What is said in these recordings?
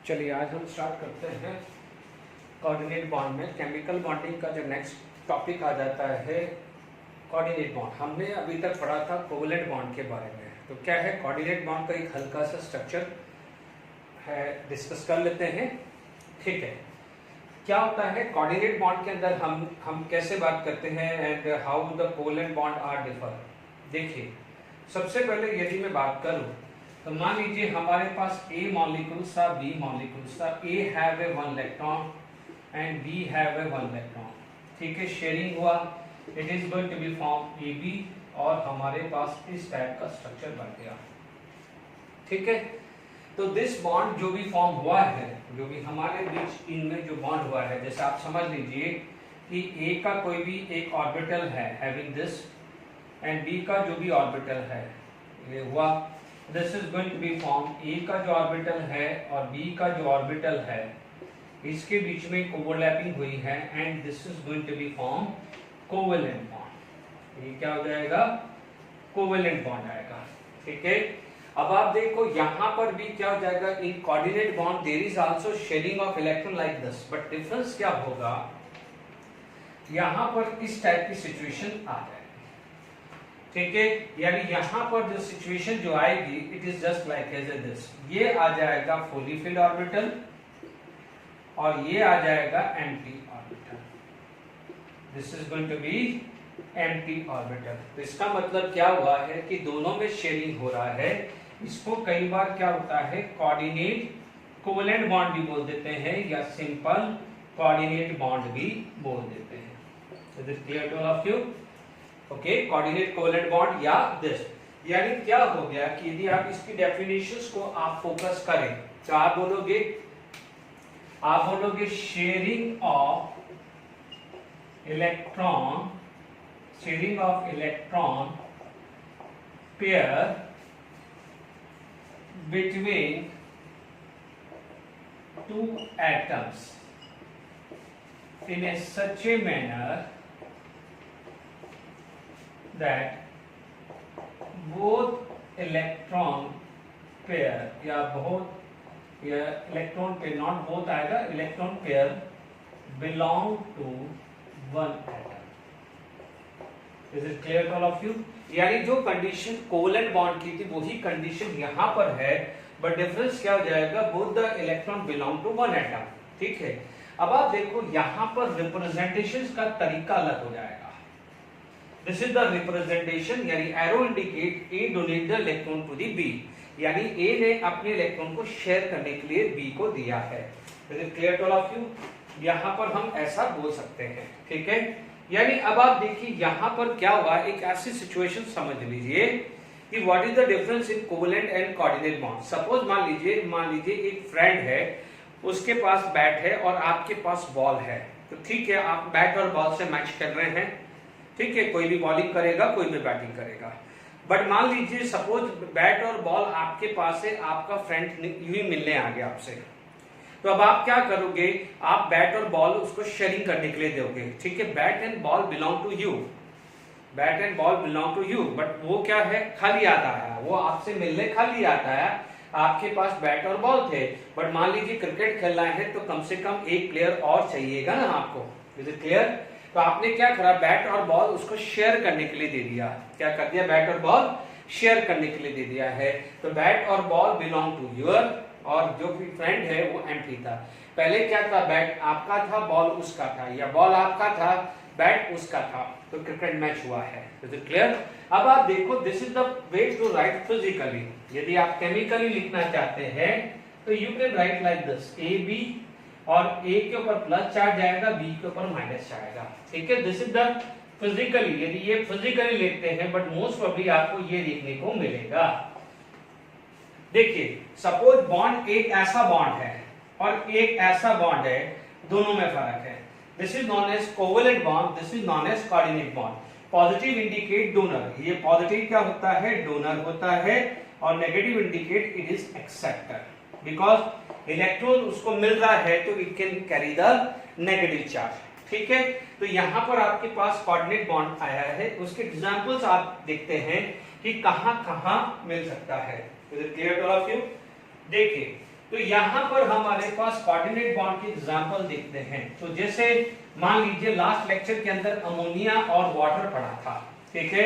चलिए आज हम स्टार्ट करते हैं कोऑर्डिनेट बॉन्ड में। केमिकल बॉन्डिंग का जो नेक्स्ट टॉपिक आ जाता है कोऑर्डिनेट बॉन्ड। हमने अभी तक पढ़ा था कोवलेंट बॉन्ड के बारे में। तो क्या है कोऑर्डिनेट बॉन्ड का एक हल्का सा स्ट्रक्चर है, डिस्कस कर लेते हैं। ठीक है, क्या होता है कोऑर्डिनेट बॉन्ड के अंदर हम कैसे बात करते हैं and how the covalent bond are differ. देखिए सबसे पहले यदि मैं बात करूं तो मान लीजिए हमारे पास A molecules था, B molecules था। A have a 1 electron and B have a 1 electron। ठीक है, शेयरिंग हुआ, it is going to be form AB और हमारे पास इस टाइप का स्ट्रक्चर बन गया। ठीक है, तो दिस बॉन्ड जो भी फॉर्म हुआ है, जो भी हमारे बीच इनमें जो बॉन्ड हुआ है, जैसे आप समझ लीजिए कि A का कोई भी एक ऑर्बिटल है हैविंग दिस एंड B का जो भी ऑर्बिटल है ये हुआ, this is going to be form A का जो ऑर्बिटल है और B का जो ऑर्बिटल है इसके बीच में ओवरलैपिंग हुई है and this is going to be form covalent bond. ये क्या हो जाएगा, कोवेलेंट बॉन्ड आएगा। ठीक है, अब आप देखो यहां पर भी क्या हो जाएगा, in coordinate bond there is also sharing of electron like this, but difference क्या होगा, यहां पर इस टाइप की सिचुएशन आ जाएगी। ठीक है, यानी यहां पर जो सिचुएशन जो आएगी it is just like as this, ये आ जाएगा फुली फिल्ड ऑर्बिटल और ये आ जाएगा empty orbital. This is going to be empty orbital. तो इसका मतलब क्या हुआ है कि दोनों में शेयरिंग हो रहा है। इसको कई बार क्या होता है कोऑर्डिनेट कोवेलेंट बॉन्ड भी बोल देते हैं या सिंपल कोऑर्डिनेट बॉन्ड भी बोल देते हैं। Is it clear to all of you? Okay, coordinate covalent bond या दिस। यानी क्या हो गया कि यदि आप इसकी डेफिनेशंस को आप फोकस करें तो आप बोलोगे sharing of electron pair between two atoms in a such a manner that both electron pair या इलेक्ट्रॉन पेयर, नॉट बोथ आएगा, electron pair belong to one atom। Is it clear to all of you? यानी जो condition covalent bond की थी वही condition यहाँ पर है, बट डिफरेंस क्या हो जाएगा, both the electron belong to one atom. ठीक है, अब आप देखो यहाँ पर रिप्रेजेंटेशन का तरीका अलग हो जाएगा। दिस इज द रिप्रेजेंटेशन, यानी arrow indicate A donate the electron to the B, यानी ए ने अपने इलेक्ट्रॉन को शेयर करने के लिए बी को दिया है। Is it clear to all of you? यहाँ पर हम ऐसा बोल सकते हैं। ठीक है, यानी अब आप देखिए यहाँ पर क्या हुआ, एक ऐसी सिचुएशन समझ लीजिए कि what is the difference in covalent and coordinate bond. Suppose मान लीजिए एक फ्रेंड है, उसके पास बैट है और आपके पास बॉल है। तो ठीक है, आप बैट और बॉल से मैच कर रहे हैं। ठीक है, कोई भी बॉलिंग करेगा, कोई भी बैटिंग करेगा। बट मान लीजिए सपोज बैट और बॉल आपके पास है, आपका फ्रेंड यूं ही मिलने आ गया आपसे। तो अब आप क्या करोगे, आप बैट और बॉल उसको शेयरिंग करने के लिए दोगे। ठीक है, bat and ball belong to you, but वो क्या है, खाली आता है, वो आपसे मिलने खाली आता है। आपके पास बैट और बॉल थे, बट मान लीजिए क्रिकेट खेलना है तो कम से कम एक प्लेयर और चाहिएगा ना आपको। Is it clear? तो आपने क्या करा, बैट और बॉल उसको शेयर करने के लिए दे दिया। क्या कर दिया, बैट और बॉल शेयर करने के लिए दे दिया है। तो बैट और बॉल बिलोंग टू यूर, और जो भी फ्रेंड है वो एम्प्टी था। पहले क्या था, बैट आपका था, बॉल उसका था, या बॉल आपका था, बैट उसका था, तो क्रिकेट मैच हुआ है। Is it clear? अब आप देखो, this is the way to write physically. यदि आप केमिकली लिखना चाहते हैं तो you can write like this, A B, और ए के ऊपर प्लस चार्ज जाएगा, बी के ऊपर माइनस जाएगा। ठीक है, दिस इज द फिजिकली, यदि ये फिजिकली लिखते हैं, बट मोस्ट प्रोबेबली आपको ये देखने को मिलेगा। देखिए सपोज बॉन्ड एक ऐसा बॉन्ड है और एक ऐसा बॉन्ड है, दोनों में फर्क है। This is known as covalent bond, this is known as coordinate bond. Positive indicate donor, ये पॉजिटिव क्या होता है, डोनर होता है, और negative indicate it is acceptor, because electron उसको मिल रहा है तो it can carry the negative charge. ठीक है, तो यहां पर आपके पास कोऑर्डिनेट बॉन्ड आया है, उसके एग्जांपल्स आप देखते हैं कि कहां कहां मिल सकता है। Is it clear to all of you? देखिए तो यहां पर हमारे पास कोऑर्डिनेट बॉन्ड की एग्जांपल देखते हैं। तो जैसे मान लीजिए लास्ट लेक्चर के अंदर अमोनिया और वाटर पढ़ा था, ठीक है,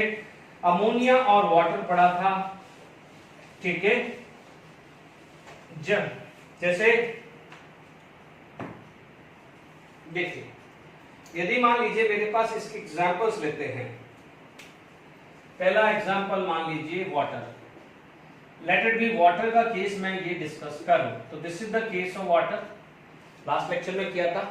अमोनिया और वाटर पढ़ा था, ठीक है। जब जैसे देखिए, यदि मान लीजिए मेरे पास इसके एग्जांपल्स लेते हैं, पहला एग्जांपल मान लीजिए water, let it be water का केस मैं ये डिस्कस करूं, तो this is the case of water, last lecture में किया था।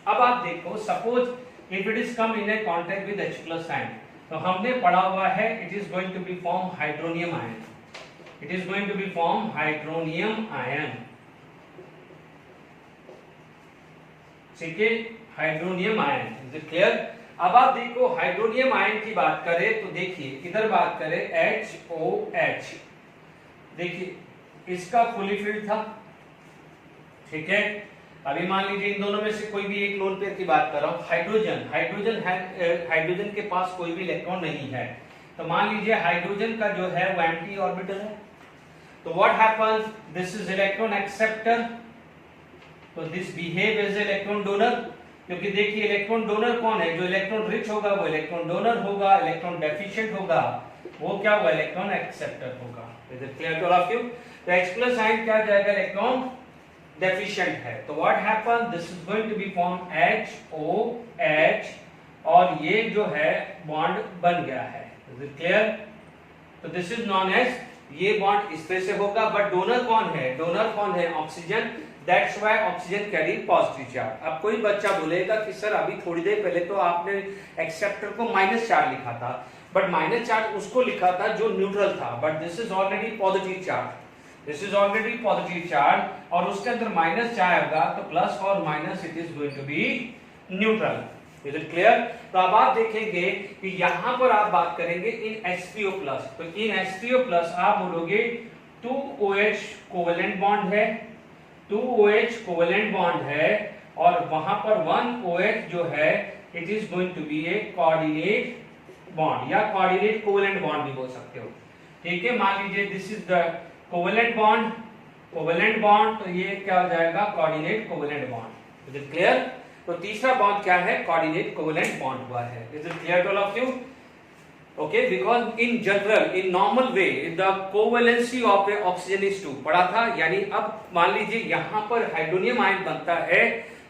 अब आप देखो, suppose if it is come in a contact with H+ ion, तो हमने पढ़ा हुआ है it is going to be form hydronium ion, it is going to be form hydronium ion, ठीक है, hydronium ion, is it clear. अब आप देखो हाइड्रोनियम आयन की बात करें तो देखिए इधर बात करें HOH, देखिए इसका फुली फिल्ड था, ठीक है। अभी मान लीजिए इन दोनों में से कोई भी एक लोन पेयर की बात कर रहा हूं, हाइड्रोजन के पास कोई भी इलेक्ट्रॉन नहीं है, तो मान लीजिए हाइड्रोजन का जो है वो एम्प्टी ऑर्बिटल है, तो what happens, this is electron acceptor, तो this behave as electron donor, क्योंकि देखिए इलेक्ट्रॉन डोनर कौन है, जो इलेक्ट्रॉन रिच होगा वो इलेक्ट्रॉन डोनर होगा, इलेक्ट्रॉन डेफिशिएंट होगा वो क्या होगा, इलेक्ट्रॉन एक्सेप्टर होगा। Is it clear to all of you. तो H+ आयन क्या जाएगा, इलेक्ट्रॉन डेफिशिएंट है, तो what happen, this is going to be form HOH, और ये जो है बॉन्ड बन गया है। Is it clear. तो दिस इज नॉन एज, ये बॉन्ड इस तरह से होगा, बट डोनर कौन है, डोनर कौन है, oxygen, that's why oxygen carry positive charge. अब कोई बच्चा बोलेगा कि सर अभी थोड़ी देर पहले तो आपने एक्सेप्टर को माइनस चार्ज लिखा था, बट माइनस चार्ज उसको लिखा था जो न्यूट्रल था, but this is already positive charge, this is already positive charge, और उसके अंदर माइनस चार्ज होगा तो प्लस और minus it is going to be neutral. Is it clear. तो अब आप देखेंगे कि यहां पर आप बात करेंगे इन H3O+, तो इन H3O+ आप बोलोगे 2OH कोवेलेंट बॉन्ड है, 2OH कोवेलेंट बॉन्ड है, और वहां पर 1OH जो है it is going to be a coordinate bond, या कोऑर्डिनेट कोवेलेंट बॉन्ड भी बोल सकते हो, ठीक है। मान लीजिए this is the covalent bond, covalent bond, तो ये क्या हो जाएगा, coordinate covalent bond. Is it clear. तो तीसरा बॉन्ड क्या है, कोऑर्डिनेट कोवेलेंट बॉन्ड हुआ है। Is it clear to all of you. Okay, because in general, in normal way, the covalency of a oxygen is 2 पढ़ा था, यानी अब मान लीजिए यहाँ पर हाइड्रोनियम आयन बनता है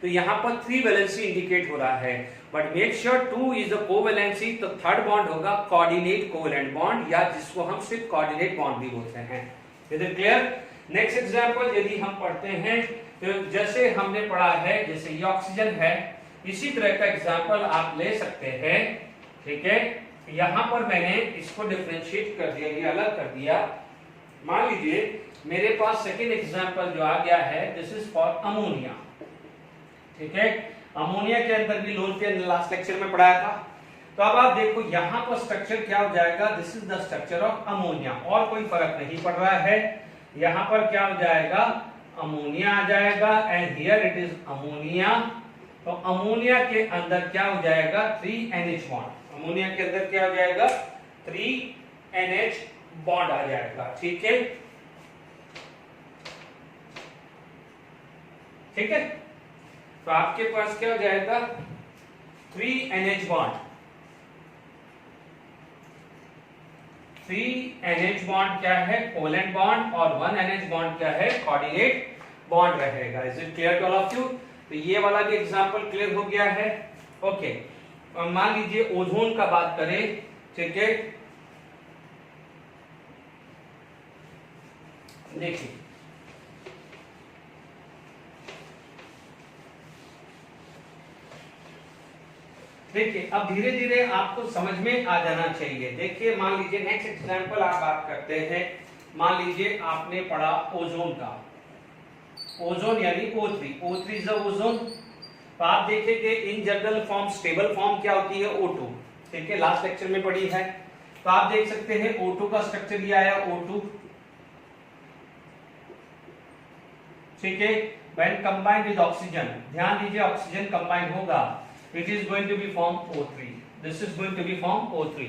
तो यहाँ पर 3 वैलेंसी इंडिकेट हो रहा है, but make sure 2 is the covalency, तो थर्ड बॉन्ड होगा कोऑर्डिनेट कोवैलेंट बॉन्ड, या जिसको हम सिर्फ कोऑर्डिनेट बॉन्ड भी बोलते हैं। Is it clear. Next example यदि हम पढ़ते हैं, तो जैसे हमने पढ़ा है, जैसे ये ऑक्सीजन है, इसी तरह का एग्जांपल आप ले सकते हैं, ठीक है। यहां पर मैंने इसको डिफरेंशिएट कर दिया, ये अलग कर दिया। मान लीजिए मेरे पास सेकंड एग्जांपल जो आ गया है, दिस इज फॉर अमोनिया, ठीक है। अमोनिया के अंदर भी लोन पेयर लास्ट लेक्चर में पढ़ाया था। तो अब आप देखो यहां पर स्ट्रक्चर क्या हो जाएगा, this is the structure of ammonia, और कोई फर्क नहीं पड़ रहा है। यहां पर क्या हो जाएगा, अमोनिया आ जाएगा, and here it is ammonia. तो अमोनिया के अंदर क्या हो जाएगा, 3NH बॉन्ड, अमोनिया के अंदर क्या हो जाएगा, 3NH बॉन्ड आ जाएगा, ठीक है, ठीक है। तो आपके पास क्या हो जाएगा, 3NH बॉन्ड, 3NH बॉन्ड क्या है, कोवेलेंट बॉन्ड, और 1NH बॉन्ड क्या है, कोऑर्डिनेट बॉन्ड रहेगा। Is it clear to all of you. तो ये वाला भी एग्जांपल क्लियर हो गया है। ओके, मान लीजिए ओजोन का बात करें, ठीक है। देखिए देखिए अब धीरे धीरे आपको समझ में आ जाना चाहिए। देखिए मान लीजिए नेक्स्ट एग्जांपल आप बात करते हैं, मान लीजिए आपने पढ़ा ओजोन का, ओजोन यानी O3, O3 is the ozone. तो आप देखेंगे in general form, stable form क्या होती है, O2, ठीक है, लास्ट लेक्चर में पढ़ी है। तो आप देख सकते हैं O2 का स्ट्रक्चर ये आया, O2, ठीक है। व्हेन कंबाइंड विद ऑक्सीजन, ध्यान दीजिए ऑक्सीजन कंबाइन होगा, it is going to be form O3, this is going to be form O3,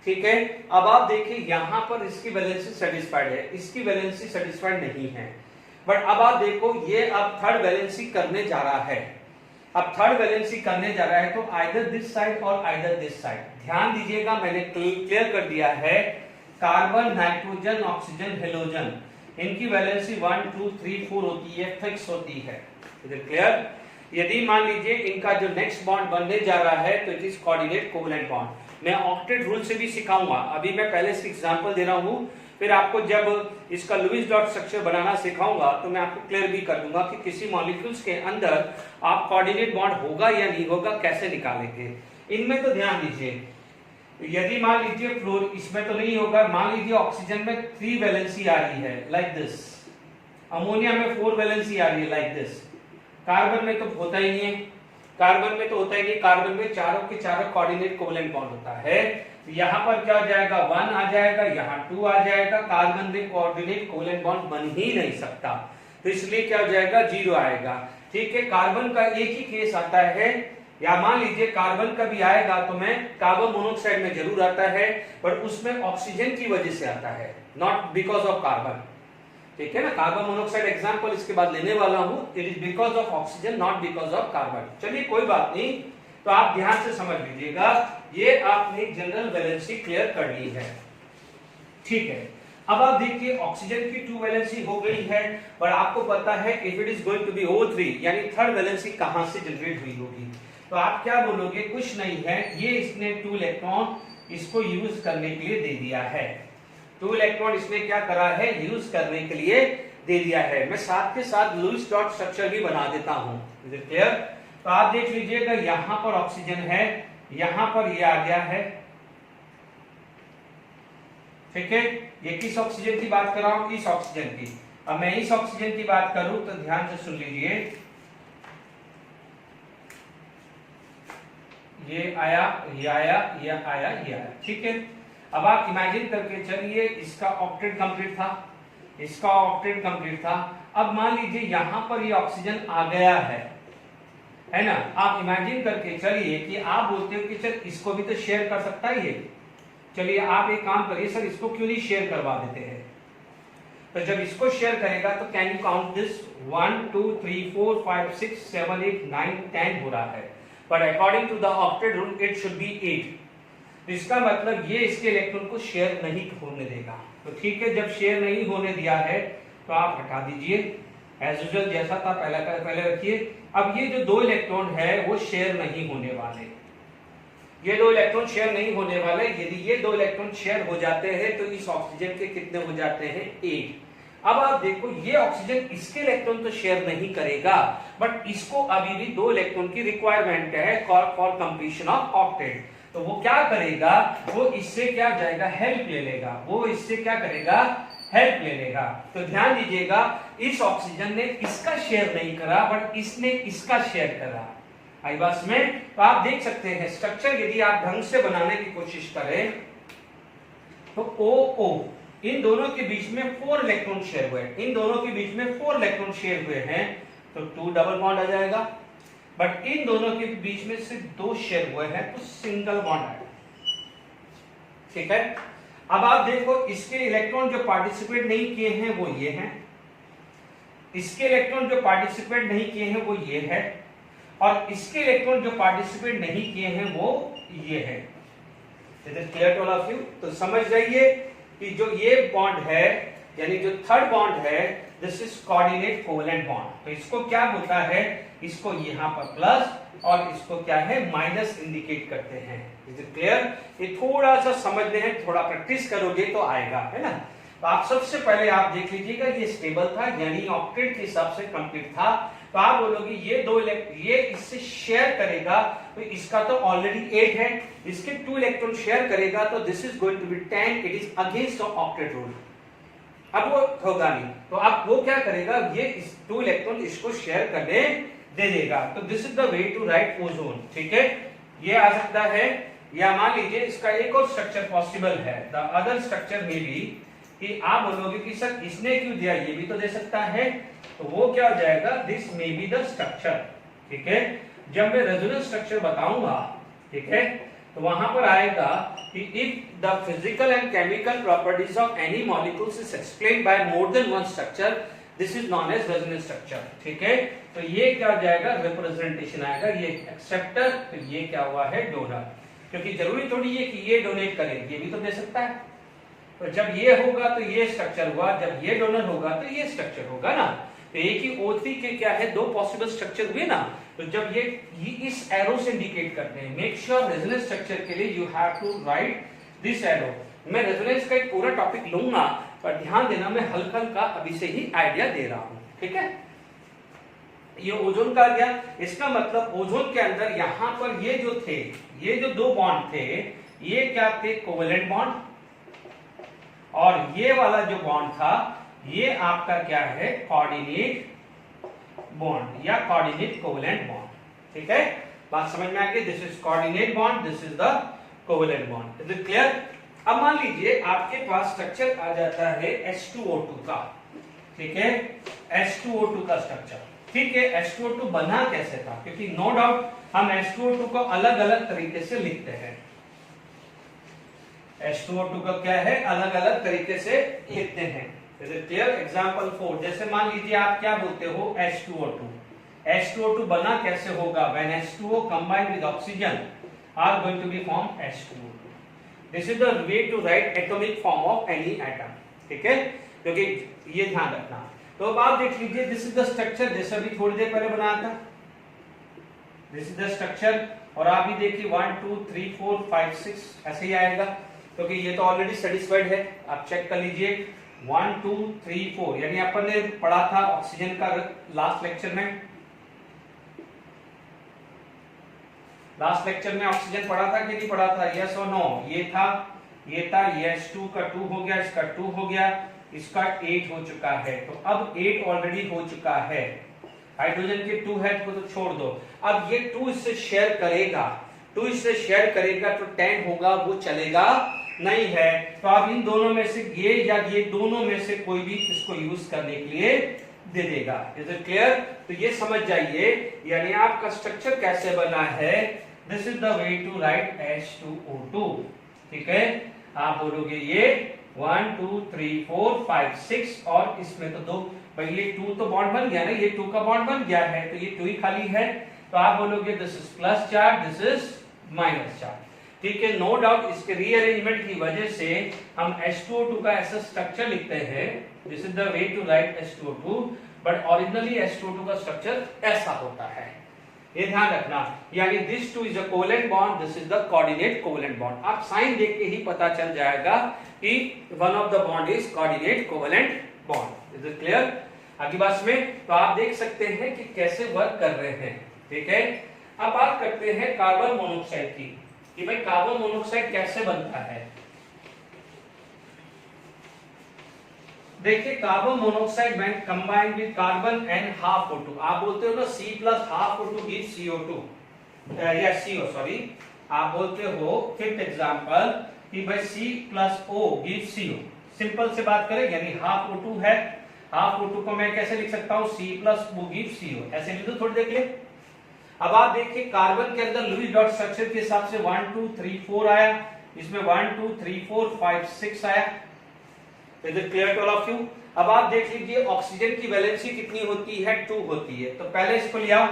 ठीक है। अब आप देखिए यहां पर इसकी वैलेंसी सेटिस्फाइड है, इसकी वैलेंसी सेटिस्फाइड नहीं है। बट अब आप देखो ये अब थर्ड वैलेंसी करने जा रहा है। अब थर्ड वैलेंसी करने जा रहा है तो आइदर दिस साइड और आइदर दिस साइड। ध्यान दीजिएगा मैंने क्लियर कर दिया है, कार्बन, नाइट्रोजन, ऑक्सीजन, हेलोजन, इनकी वैलेंसी 1 2 3 4 होती है, फिक्स होती है। क्लियर? यदि मान लीजिए इनका जो नेक्स्ट बॉन्ड बनने जा रहा है तो it is coordinate covalent bond. मैं ऑक्टेट रूल से भी सिखाऊंगा, अभी मैं पहले से एग्जांपल दे रहा हूं, फिर आपको जब इसका लुईस डॉट स्ट्रक्चर बनाना सिखाऊंगा तो मैं आपको क्लियर भी कर दूंगा कि किसी मॉलिक्यूल्स के अंदर आप कोऑर्डिनेट बॉन्ड होगा या नहीं होगा कैसे निकालेंगे। इनमें तो ध्यान दीजिए, यदि मान लीजिए फ्लोर इसमें तो नहीं होगा, मान लीजिए ऑक्सीजन में 3 वैलेंसी आ रही है लाइक दिस, अमोनिया में 4 वैलेंसी आ रही है लाइक दिस, कार्बन में तो होता ही नहीं है, कार्बन में तो होता ही नहीं, कार्बन में चारों के चारों कोऑर्डिनेट कोवलेंट बॉन्ड होता है। यहाँ पर क्या हो जाएगा, 1 आ जाएगा, यहाँ 2 आ जाएगा, कार्बन में कोऑर्डिनेट कोवलेंट बॉन्ड बन ही नहीं सकता, तो इसलिए क्या हो जाएगा, 0 आएगा। ठीक है, कार्बन का एक ही केस आता है, या मान लीजिए कार्बन का भी आएगा तो मैं कार्बन मोनोऑक्साइड में जरूर आता है, बट उसमें ऑक्सीजन की वजह से आता है, नॉट बिकॉज ऑफ कार्बन। ठीक है ना, कार्बन मोनोऑक्साइड एग्जांपल इसके बाद लेने वाला हूं, it is because of oxygen not because of carbon. चलिए कोई बात नहीं, तो आप ध्यान से समझ लीजिएगा, ये आपने जनरल वैलेंसी क्लियर कर ली है। ठीक है, अब आप देखिए ऑक्सीजन की 2 वैलेंसी हो गई है, पर आपको पता है if it is going to be O3 यानी थर्ड वैलेंसी कहां से जनरेट हुई होगी, तो आप क्या बोलोगे, कुछ नहीं है, ये इसने 2 इलेक्ट्रॉन इसको यूज करने के लिए दे दिया है, 2 इलेक्ट्रॉन इसने क्या करा है, यूज करने के लिए दे दिया है। मैं साथ के साथ लुईस डॉट स्ट्रक्चर भी बना देता हूं, इज इट क्लियर? तो आप देख लीजिएगा यहां पर ऑक्सीजन है, यहां पर ये आ गया है। ठीक है, ये किस ऑक्सीजन की बात कर रहा हूं, इस ऑक्सीजन की। अब मैं इस ऑक्सीजन की बात करूं तो ध्यान से सुन लीजिए, ये आया, ये आया, ये आया, ये आया। ठीक है, अब आप इमेजिन करके चलिए, इसका ऑक्टेट कंप्लीट था, इसका ऑक्टेट कंप्लीट था। अब मान लीजिए यहां पर ये ऑक्सीजन आ गया है ना, आप इमेजिन करके चलिए कि आप बोलते हो कि चल इसको भी तो शेयर कर सकता है ये, चलिए आप एक काम करिए सर, इसको क्यों नहीं शेयर करवा देते हैं। तो जब इसको शेयर करेगा तो कैन यू काउंट दिस, 1 2 3 4 5 6 7 8 9 10 हो रहा है, but according to the octet rule it should be 8। इसका मतलब ये इसके इलेक्ट्रॉन को शेयर नहीं होने देगा। तो ठीक है, जब शेयर नहीं होने दिया है तो आप हटा दीजिए, एज यूजुअल जैसा था पहले रखिए। अब ये जो 2 इलेक्ट्रॉन है वो शेयर नहीं होने वाले, ये 2 इलेक्ट्रॉन शेयर नहीं होने वाले। यदि ये 2 इलेक्ट्रॉन शेयर हो जाते हैं तो इस ऑक्सीजन के कितने हो जाते हैं, 8। अब आप देखो ये ऑक्सीजन इसके इलेक्ट्रॉन तो शेयर नहीं करेगा, बट इसको अभी भी 2 इलेक्ट्रॉन की रिक्वायरमेंट है फॉर कंप्लीशन ऑफ ऑक्टेट। तो वो क्या करेगा, वो इससे क्या जाएगा, हेल्प ले लेगा, वो इससे क्या करेगा, हेल्प ले लेगा। तो ध्यान दीजिएगा, इस ऑक्सीजन ने इसका शेयर नहीं करा, बट इसने इसका शेयर करा। आई बात में? तो आप देख सकते हैं स्ट्रक्चर यदि आप ढंग से बनाने की कोशिश करें तो OO, इन दोनों के बीच में 4 इलेक्ट्रॉन शेयर हुए, इन दोनों के बीच में 4 इलेक्ट्रॉन शेयर हुए हैं, तो 2 डबल बॉन्ड आ जाएगा। बट इन दोनों के बीच में सिर्फ 2 शेयर हुए हैं तो सिंगल बॉन्ड आएगा। ठीक है, अब आप देखो इसके इलेक्ट्रॉन जो पार्टिसिपेट नहीं किए हैं वो ये हैं, इसके इलेक्ट्रॉन जो पार्टिसिपेट नहीं किए हैं वो ये है, और इसके इलेक्ट्रॉन जो पार्टिसिपेट नहीं किए हैं वो ये है। Clear to all of you? तो समझ जाइए कि जो ये बॉन्ड है यानी जो थर्ड बॉन्ड है, this is coordinate covalent bond. तो इसको क्या बोलता है, इसको यहाँ पर प्लस और इसको क्या है, माइनस इंडिकेट करते हैं। Is it clear? ये थोड़ा सा समझने हैं, थोड़ा प्रैक्टिस करोगे तो आएगा, है ना। तो आप सबसे पहले आप देख लीजिएगा ये स्टेबल था यानी ऑक्टेट के हिसाब से कंप्लीट था। तो आप बोलोगे ये 2 ये इससे शेयर करेगा तो इसका तो ऑलरेडी 8 है, इसके 2 इलेक्ट्रॉन शेयर करेगा तो this is going to be 10, it is against the octet rule. अब वो होगा नहीं, तो अब वो क्या करेगा, ये 2 इलेक्ट्रॉन इसको शेयर करने दे देगा। तो this is the way to write ozone. ठीक है, ये आ सकता है, या मान लीजिए इसका एक और स्ट्रक्चर पॉसिबल है, द अदर स्ट्रक्चर में भी, कि आप बोलोगे कि सर इसने क्यों दिया, ये भी तो दे सकता है, तो वो क्या हो जाएगा, this may be the structure. ठीक है, जब मैं रेजोनेंस स्ट्रक्चर बताऊंगा, ठीक है, तो वहां पर आएगा कि if the physical and chemical properties of any molecules is explained by more than one structure this is known as resonance structure. ठीक है, तो ये क्या हो जाएगा, रिप्रेजेंटेशन आएगा, ये एक्सेप्टर, तो ये क्या हुआ है, डोनर। क्योंकि जरूरी थोड़ी है कि ये डोनेट करे, ये भी तो दे सकता है। तो जब ये होगा तो ये स्ट्रक्चर हुआ, जब ये डोनर होगा तो ये स्ट्रक्चर होगा ना। तो एक ही O3 के क्या है, दो पॉसिबल स्ट्रक्चर हुए ना। तो जब ये इस एरो से इंडिकेट करते हैं, मेक श्योर रेजोनेंस स्ट्रक्चर के लिए you have to write this arrow. मैं रेजोनेंस का एक पूरा टॉपिक लूंगा, पर ध्यान देना मैं हल्का हल्का अभी से ही आइडिया दे रहा हूं। ठीक है, ये ओजोन का गया, इसका मतलब ओजोन के अंदर यहां पर ये जो थे, ये जो दो बॉन्ड थे, ये क्या थे, कोवेलेंट बॉन्ड, और ये वाला जो बॉन्ड था ये आपका क्या है, कोऑर्डिनेट बॉन्ड या कोऑर्डिनेट कोवेलेंट बॉन्ड। ठीक है, बात समझ में आ गई। This is coordinate bond, this is the covalent bond. Is it clear? अब मान लीजिए आपके पास स्ट्रक्चर आ जाता है H2O2 का। ठीक है, H2O2 का स्ट्रक्चर। ठीक है, H2O2 बना कैसे था, क्योंकि नो डाउट हम H2O2 को अलग अलग तरीके से लिखते हैं। H2O2 का क्या है, अलग अलग तरीके से लिखते हैं। क्लियर? एग्जांपल 4, जैसे मान लीजिए आप क्या बोलते हो, H2O2। H2O2 बना कैसे होगा, when H2O combined with oxygen are going to be form H2O2. This is the way to write atomic form of any atom. ठीक है, क्योंकि ये ध्यान रखना। तो अब आप देख लीजिए, दिस इज द स्ट्रक्चर, जैसे अभी थोड़ी देर पहले बनाया था, दिस इज द स्ट्रक्चर। और आप भी देखिए 1 2 3 4 5 6 ऐसे ही आएगा, क्योंकि ये तो ऑलरेडी सेटिस्फाइड है। आप चेक कर लीजिए 1 2 3 4, यानी अपन ने पढ़ा था ऑक्सीजन का लास्ट लेक्चर में। लास्ट लेक्चर में ऑक्सीजन पढ़ा था कि नहीं पढ़ा था, यस और नो? ये था, ये था, ये H2 का 2 हो गया, इसका 2 हो गया, इसका 8 हो चुका है। तो अब 8 ऑलरेडी हो चुका है, हाइड्रोजन के 2 है तो छोड़ दो। अब ये 2 इससे शेयर करेगा, 2 इससे शेयर करेगा तो 10 होगा, वो चलेगा नहीं है। तो आप इन दोनों में से ये या ये दोनों में से कोई भी इसको यूज करने के लिए दे देगा। Is it clear? तो ये समझ जाइए, यानी आपका स्ट्रक्चर कैसे बना है। This is the way to write H2O2। ठीक है, आप बोलोगे ये 1 2 3 4 5 6, और इसमें तो 2, भाई ये 2 तो बॉन्ड बन गया ना, ये 2 का बॉन्ड बन गया है, तो ये 2 ही खाली है। तो आप बोलोगे this is plus charge, this is minus charge. ठीक है, नो डाउट इसके रीअरेंजमेंट की वजह से हम H2O2 का ऐसा स्ट्रक्चर लिखते हैं। This is the way to write H2O2, but originally H2O2 का स्ट्रक्चर ऐसा होता है, ये ध्यान रखना। यानी this 2 is a covalent bond, this is the coordinate covalent bond. आप साइन देख के ही पता चल जाएगा कि one of the bond is coordinate covalent bond. Is it clear? आगे बात में तो आप देख सकते हैं कि कैसे वर्क कर रहे हैं। ठीक है, अब बात करते हैं कार्बन मोनोऑक्साइड की, कि भाई कार्बन मोनोऑक्साइड कैसे बनता है। देखिए, carbon monoxide when combined with carbon and half O2, आप बोलते हो ना C plus half O2 gives CO2 या CO, सॉरी, आप बोलते हो फिफ्थ एग्जांपल कि भाई C plus O gives CO। Simple से बात करें, यानी हाफ O2 है, हाफ O2 को मैं कैसे लिख सकता हूं, C plus O gives CO, ऐसे लिख दो। थोड़ी देख ले। अब आप देखिए कार्बन के अंदर लुईस डॉट स्ट्रक्चर के हिसाब से 1 2 3 4 आया, इसमें 1 2 3 4 5 6 आया। Is it clear to all of you? अब आप देख लीजिए ऑक्सीजन की वैलेंसी कितनी होती है, 2 होती है। तो पहले इसको ले आओ,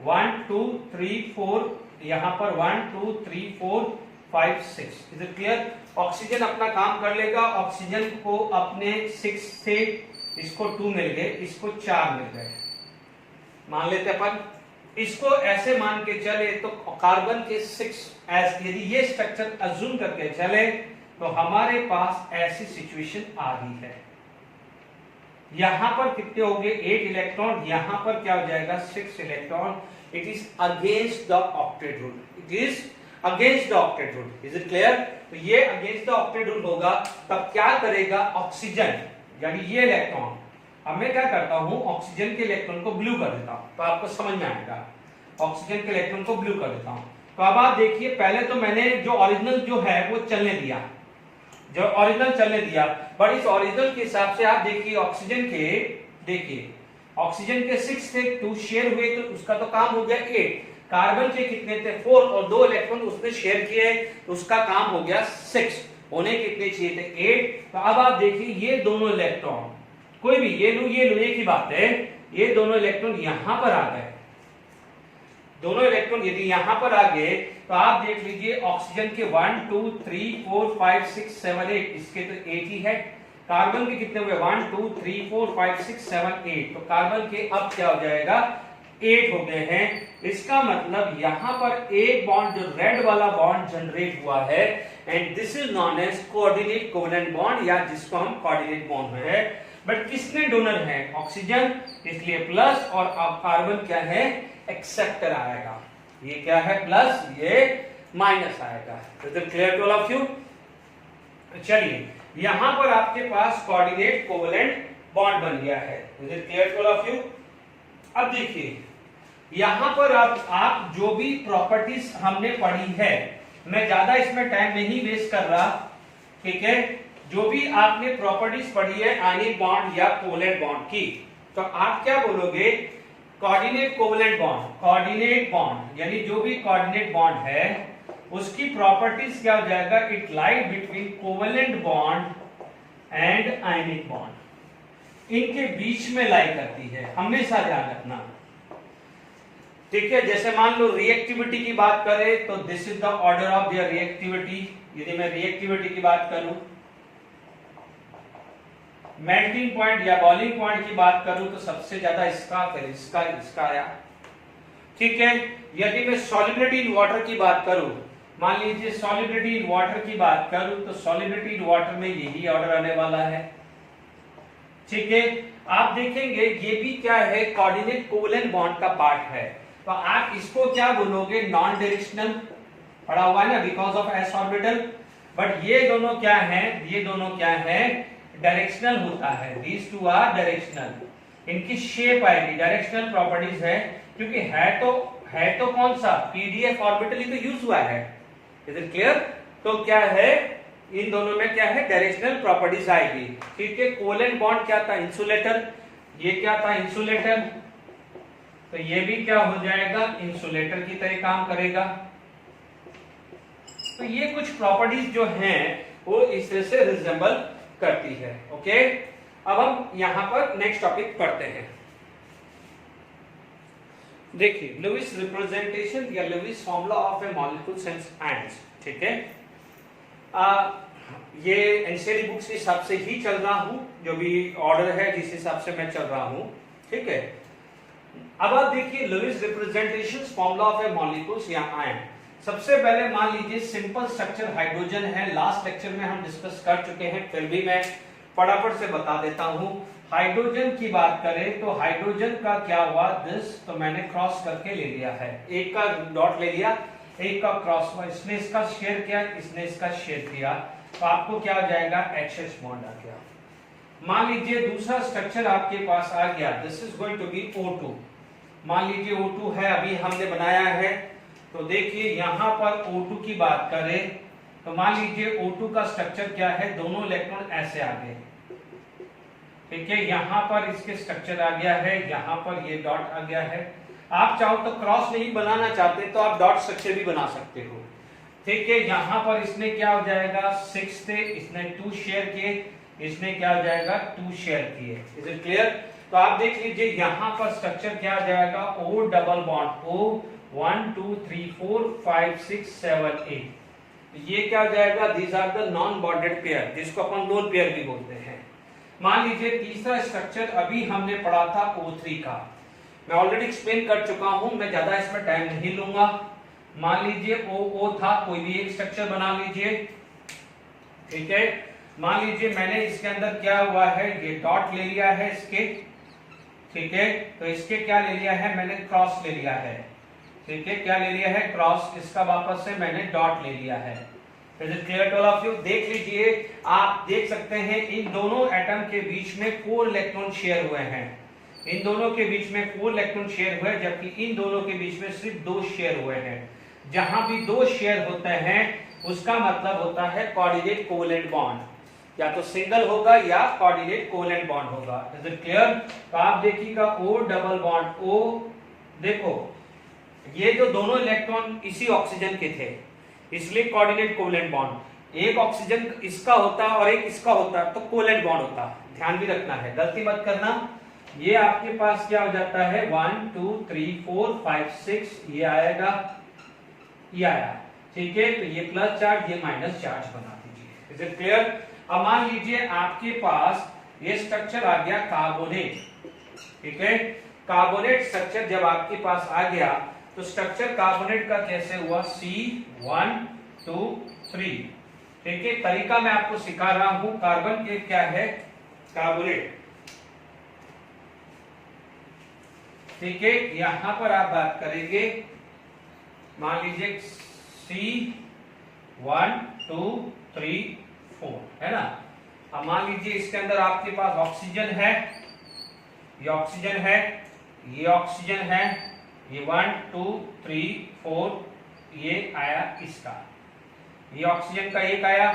1 2 3 4, यहां पर 1 2 3 4 5 6। Is it clear? ऑक्सीजन अपना काम कर लेगा, ऑक्सीजन को अपने 6 से इसको 2 मिल गए, इसको 4 मिल गए, मान लेते अपन। इसको ऐसे मान के चले तो कार्बन के 6, यदि ये स्ट्रक्चर अज्यूम करके चले तो हमारे पास ऐसी सिचुएशन आ रही है। यहां पर कितने हो गए, 8 इलेक्ट्रॉन, यहां पर क्या हो जाएगा, 6 electron. It is against the octet rule, it is against the octet rule. Is it clear? तो ये अगेंस्ट द ऑक्टेट रूल होगा, तब क्या करेगा ऑक्सीजन, यानी ये इलेक्ट्रॉन, अब मैं क्या करता हूं, ऑक्सीजन के इलेक्ट्रॉन को ब्लू कर देता हूं, तो आपको समझ में आएगा। ऑक्सीजन के इलेक्ट्रॉन को ब्लू कर देता हूं। तो अब आप देखिए, पहले तो मैंने जो ओरिजिनल जो है वो चलने दिया, जो ओरिजिनल चलने दिया, बट इस ओरिजिनल के हिसाब से आप देखिए ऑक्सीजन के, देखिए ऑक्सीजन के 6 थे, 2 शेयर हुए, तो उसका तो काम हो गया 8। कार्बन के कितने थे, 4, और 2 इलेक्ट्रॉन उसने शेयर किए, तो उसका काम हो गया 6। होने कितने चाहिए थे, 8। तो अब आप देखिए ये दोनों इलेक्ट्रॉन कोई भी, ये लू एक ही बात है, ये दोनों इलेक्ट्रॉन यहां पर आ गए, दोनों इलेक्ट्रॉन यदि यहां पर आ गए तो आप देख लीजिए ऑक्सीजन के 1 2 3 4 5 6 7 8, इसके तो 8 ही है। कार्बन के कितने हुए 1 2 3 4 5 6 7 8, तो कार्बन के अब क्या हो जाएगा 8 हो गए हैं। इसका मतलब यहां पर एक बॉन्ड जो रेड वाला बॉन्ड जनरेट हुआ है and this is known as coordinate covalent bond, या जिसको हम कोऑर्डिनेट बॉन्ड है। बट किसने डोनर है ऑक्सीजन, इसलिए प्लस, और अब कार्बन क्या है एक्सेप्टर आएगा, ये क्या है प्लस, ये माइनस आएगा। Is it clear to all of you? चलिए यहां पर आपके पास कोऑर्डिनेट कोवेलेंट बॉन्ड बन गया है। Is it clear to all of you? अब देखिए यहां पर आप जो भी प्रॉपर्टीज हमने पढ़ी है, मैं ज्यादा इसमें टाइम नहीं वेस्ट कर रहा, ठीक है। जो भी आपने प्रॉपर्टीज पढ़ी है आयनिक बॉन्ड या कोवेलेंट बॉन्ड की, तो आप क्या बोलोगे coordinate covalent bond, coordinate bond यानी जो भी कोऑर्डिनेट बॉन्ड है उसकी प्रॉपर्टीज क्या हो जाएगा, it lie between covalent bond and ionic bond, इनके बीच में लाई करती है, हमेशा ध्यान रखना, ठीक है। जैसे मान लो रिएक्टिविटी की बात करें तो this is the order of their reactivity. यदि मैं रिएक्टिविटी की बात करूं, मेल्टिंग पॉइंट या बॉइलिंग पॉइंट की बात करूं तो सबसे ज्यादा इसका, फिर इसका आया, ठीक है। यदि मैं सॉल्युबिलिटी इन वाटर की बात करूं, मान लीजिए सॉल्युबिलिटी इन वाटर की बात करूं तो सॉल्युबिलिटी इन वाटर में यही ऑर्डर आने वाला है, ठीक है। आप देखेंगे ये भी क्या है कोऑर्डिनेट कोवेलेंट बॉन्ड का पार्ट है, तो आप इसको क्या बोलोगे नॉन डायरेक्शनल, पढ़ा हुआ है ना, because of S orbital. But ये दोनों क्या है, ये दोनों क्या है डायरेक्शनल होता है, these two are डायरेक्शनल। इनकी शेप आएगी, डायरेक्शनल प्रॉपर्टीज है, क्योंकि है तो कौन सा पीडीएफ ऑर्बिटल ही तो यूज हुआ है। Is it clear? तो क्या है इन दोनों में क्या है डायरेक्शनल प्रॉपर्टीज आएगी, ठीक है। कोवेलेंट बॉन्ड क्या था इंसुलेटर, ये क्या था इंसुलेटर, तो ये भी क्या हो जाएगा इंसुलेटर की तरह काम करेगा। तो ये कुछ प्रॉपर्टीज जो हैं वो इस तरह से रिजेंबल करती है, ओके। अब हम यहां पर नेक्स्ट टॉपिक पढ़ते हैं। देखिए लुईस रिप्रेजेंटेशन या Lewis formula of a molecules and ions, ठीक है। ये एनसीईआरटी बुक्स के हिसाब से ही चल रहा हूं, जो भी ऑर्डर है जिस हिसाब से मैं चल रहा हूं, ठीक है। अब आप देखिए Lewis representation formula of a molecules या आयन। सबसे पहले मान लीजिए सिंपल स्ट्रक्चर हाइड्रोजन है, लास्ट लेक्चर में हम डिस्कस कर चुके हैं, फिर भी मैं फटाफट से बता देता हूं। हाइड्रोजन की बात करें तो हाइड्रोजन का क्या हुआ दिस, तो मैंने क्रॉस करके ले लिया है, एक का डॉट ले लिया, एक का क्रॉस हुआ, इसने इसका शेयर किया, इसने इसका शेयर किया, तो आपको क्या हो जाएगा एचएच बॉन्ड आ गया। मान लीजिए दूसरा स्ट्रक्चर आपके पास आ गया, this is going to be O2। मान लीजिए O2 है, अभी हमने बनाया है, तो देखिए यहां पर O2 की बात करें तो मान लीजिए O2 का स्ट्रक्चर क्या है, दोनों इलेक्ट्रॉन ऐसे आ गए, ठीक है। यहां पर इसके स्ट्रक्चर आ गया है, यहां पर ये डॉट आ गया है। आप चाहो तो क्रॉस नहीं बनाना चाहते तो आप डॉट स्ट्रक्चर भी बना सकते हो, ठीक है। यहां पर इसने क्या हो जाएगा 6 थे, इसने 2 शेयर किए, इसने क्या हो जाएगा 2 शेयर किए। Is it clear? तो आप देख लीजिए यहां पर स्ट्रक्चर क्या आ जाएगा O डबल बॉन्ड O 1 2 3 4 5 6 7 8। ये क्या हो जाएगा these are the non bonded pair, जिसको अपन लोन पेयर भी बोलते हैं। मान लीजिए तीसरा स्ट्रक्चर अभी हमने पढ़ा था O3 का, मैं ऑलरेडी एक्सप्लेन कर चुका हूं, मैं ज्यादा इसमें टाइम नहीं लूंगा। मान लीजिए O था, कोई भी एक स्ट्रक्चर बना लीजिए, ठीक है। मान लीजिए मैंने इसके अंदर क्या हुआ है, ये डॉट ले लिया है इसके, ठीक है। तो इसके क्या ले लिया है मैंने क्रॉस ले लिया है, ठीक है। क्या ले लिया है क्रॉस, इसका वापस से मैंने डॉट ले लिया है। Is it clear to all of you? देख लीजिए, आप देख सकते हैं इन दोनों एटम के बीच में 4 इलेक्ट्रॉन शेयर हुए हैं, इन दोनों के बीच में 4 इलेक्ट्रॉन शेयर हुए, जबकि इन दोनों के बीच में सिर्फ 2 शेयर हुए हैं। जहां भी 2 शेयर होते हैं उसका मतलब होता है कोऑर्डिनेट कोवेलेंट बॉन्ड, या तो सिंगल होगा या कोऑर्डिनेट कोवेलेंट बॉन्ड होगा। Is it clear? तो आप देखिएगा O डबल बॉन्ड O, देखो ये जो दोनों इलेक्ट्रॉन इसी ऑक्सीजन के थे, इसलिए कोऑर्डिनेट कोवेलेंट बॉन्ड। एक ऑक्सीजन इसका होता और एक इसका होता तो कोवेलेंट बॉन्ड होता, ध्यान भी रखना है, गलती मत करना। ये आपके पास क्या हो जाता है 1 2 3 4 5 6 ये आएगा, ये आया, ठीक है। तो ये प्लस चार्ज, ये माइनस चार्ज बना दीजिए। Is it clear? अब मान लीजिए आपके पास ये स्ट्रक्चर आ गया कार्बोनेट, ठीक है। कार्बोनेट स्ट्रक्चर जब आपके पास आ गया तो स्ट्रक्चर कार्बोनेट का कैसे हुआ, C1 2 3, ठीक है। तरीका मैं आपको सिखा रहा हूं। कार्बन के क्या है, कार्बोनेट, ठीक है। यहां पर आप बात करेंगे, मान लीजिए C1 2 3 4 है ना। अब मान लीजिए इसके अंदर आपके पास ऑक्सीजन है, ये ऑक्सीजन है, ये ऑक्सीजन है, ये 1 2 3 4 ये आया इसका, ये ऑक्सीजन का एक आया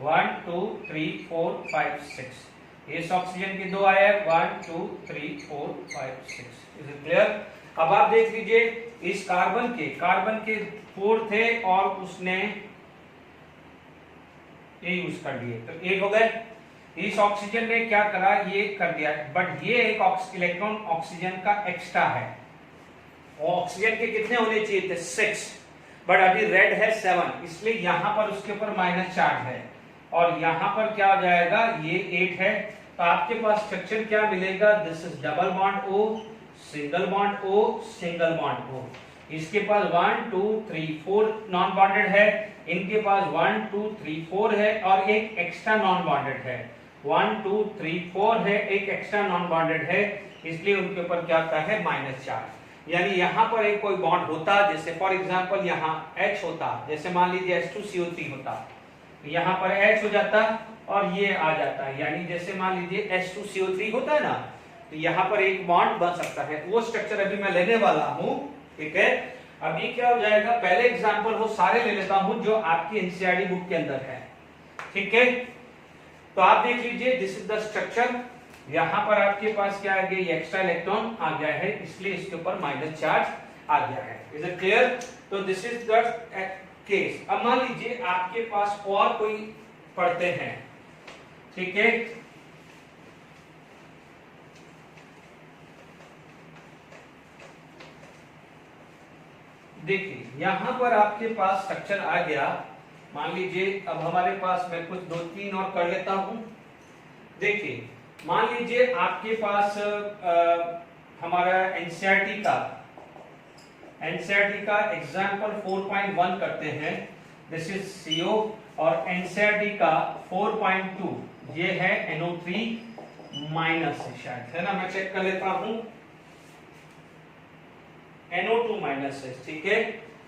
1 2 3 4 5 6, इस ऑक्सीजन के दो आया 1 2 3 4 5 6। Is it clear? अब आप देख लीजिए इस कार्बन के 4 थे और उसने ये यूज कर लिए तो 8 हो गए। इस ऑक्सीजन ने क्या करा, ये कर दिया, बट ये एक इलेक्ट्रॉन ऑक्सीजन का एक्स्ट्रा है। ऑक्सीजन के कितने होने चाहिए थे 6, बट अभी रेड है 7, इसलिए यहां पर उसके ऊपर माइनस चार्ज है और यहां पर क्या हो जाएगा, ये 8 है। तो आपके पास स्ट्रक्चर क्या मिलेगा, this is double bond O, single bond O, single bond O। इसके पास 1 2 3 4 नॉन बॉन्डेड है, इनके पास 1 2 3 4 है और एक एक्स्ट्रा नॉन बॉन्डेड है, 1 2 3 4 है, एक एक्स्ट्रा नॉन बॉन्डेड है, इसलिए उनके ऊपर क्या आता है माइनस चार्ज। यानी यहां पर एक कोई बॉन्ड होता, जैसे फॉर एग्जांपल यहां H होता, जैसे मान लीजिए H2CO3 होता, यहां पर H हो जाता और ये आ जाता, यानी जैसे मान लीजिए H2CO3 होता है ना, तो यहां पर एक बॉन्ड बन सकता है। वो स्ट्रक्चर अभी मैं लेने वाला हूं, ठीक है। अभी क्या हो जाएगा, पहले एग्जांपल वो सारे ले लेता हूं जो आपकी एनसीईआरटी बुक के अंदर है, ठीक है। तो आप देख लीजिए दिस इज द स्ट्रक्चर, यहां पर आपके पास क्या आ गया, ये एक्स्ट्रा इलेक्ट्रॉन आ गया है, इसलिए इसके ऊपर माइनस चार्ज आ गया है। Is it clear? तो दिस इज द केस। अब मान लीजिए आपके पास और कोई पढ़ते हैं, ठीक है। देखिए यहां पर आपके पास स्ट्रक्चर आ गया, मान लीजिए अब हमारे पास मैं कुछ 2-3 और कर लेता हूं। देखिए मान लीजिए आपके पास हमारा एनसीईआरटी का एग्जांपल 4.1 करते हैं, दिस इज CO, और एनसीईआरटी का 4.2 ये है NO3 माइनस शायद, है ना, मैं चेक कर लेता हूं, NO2 माइनस है, ठीक है।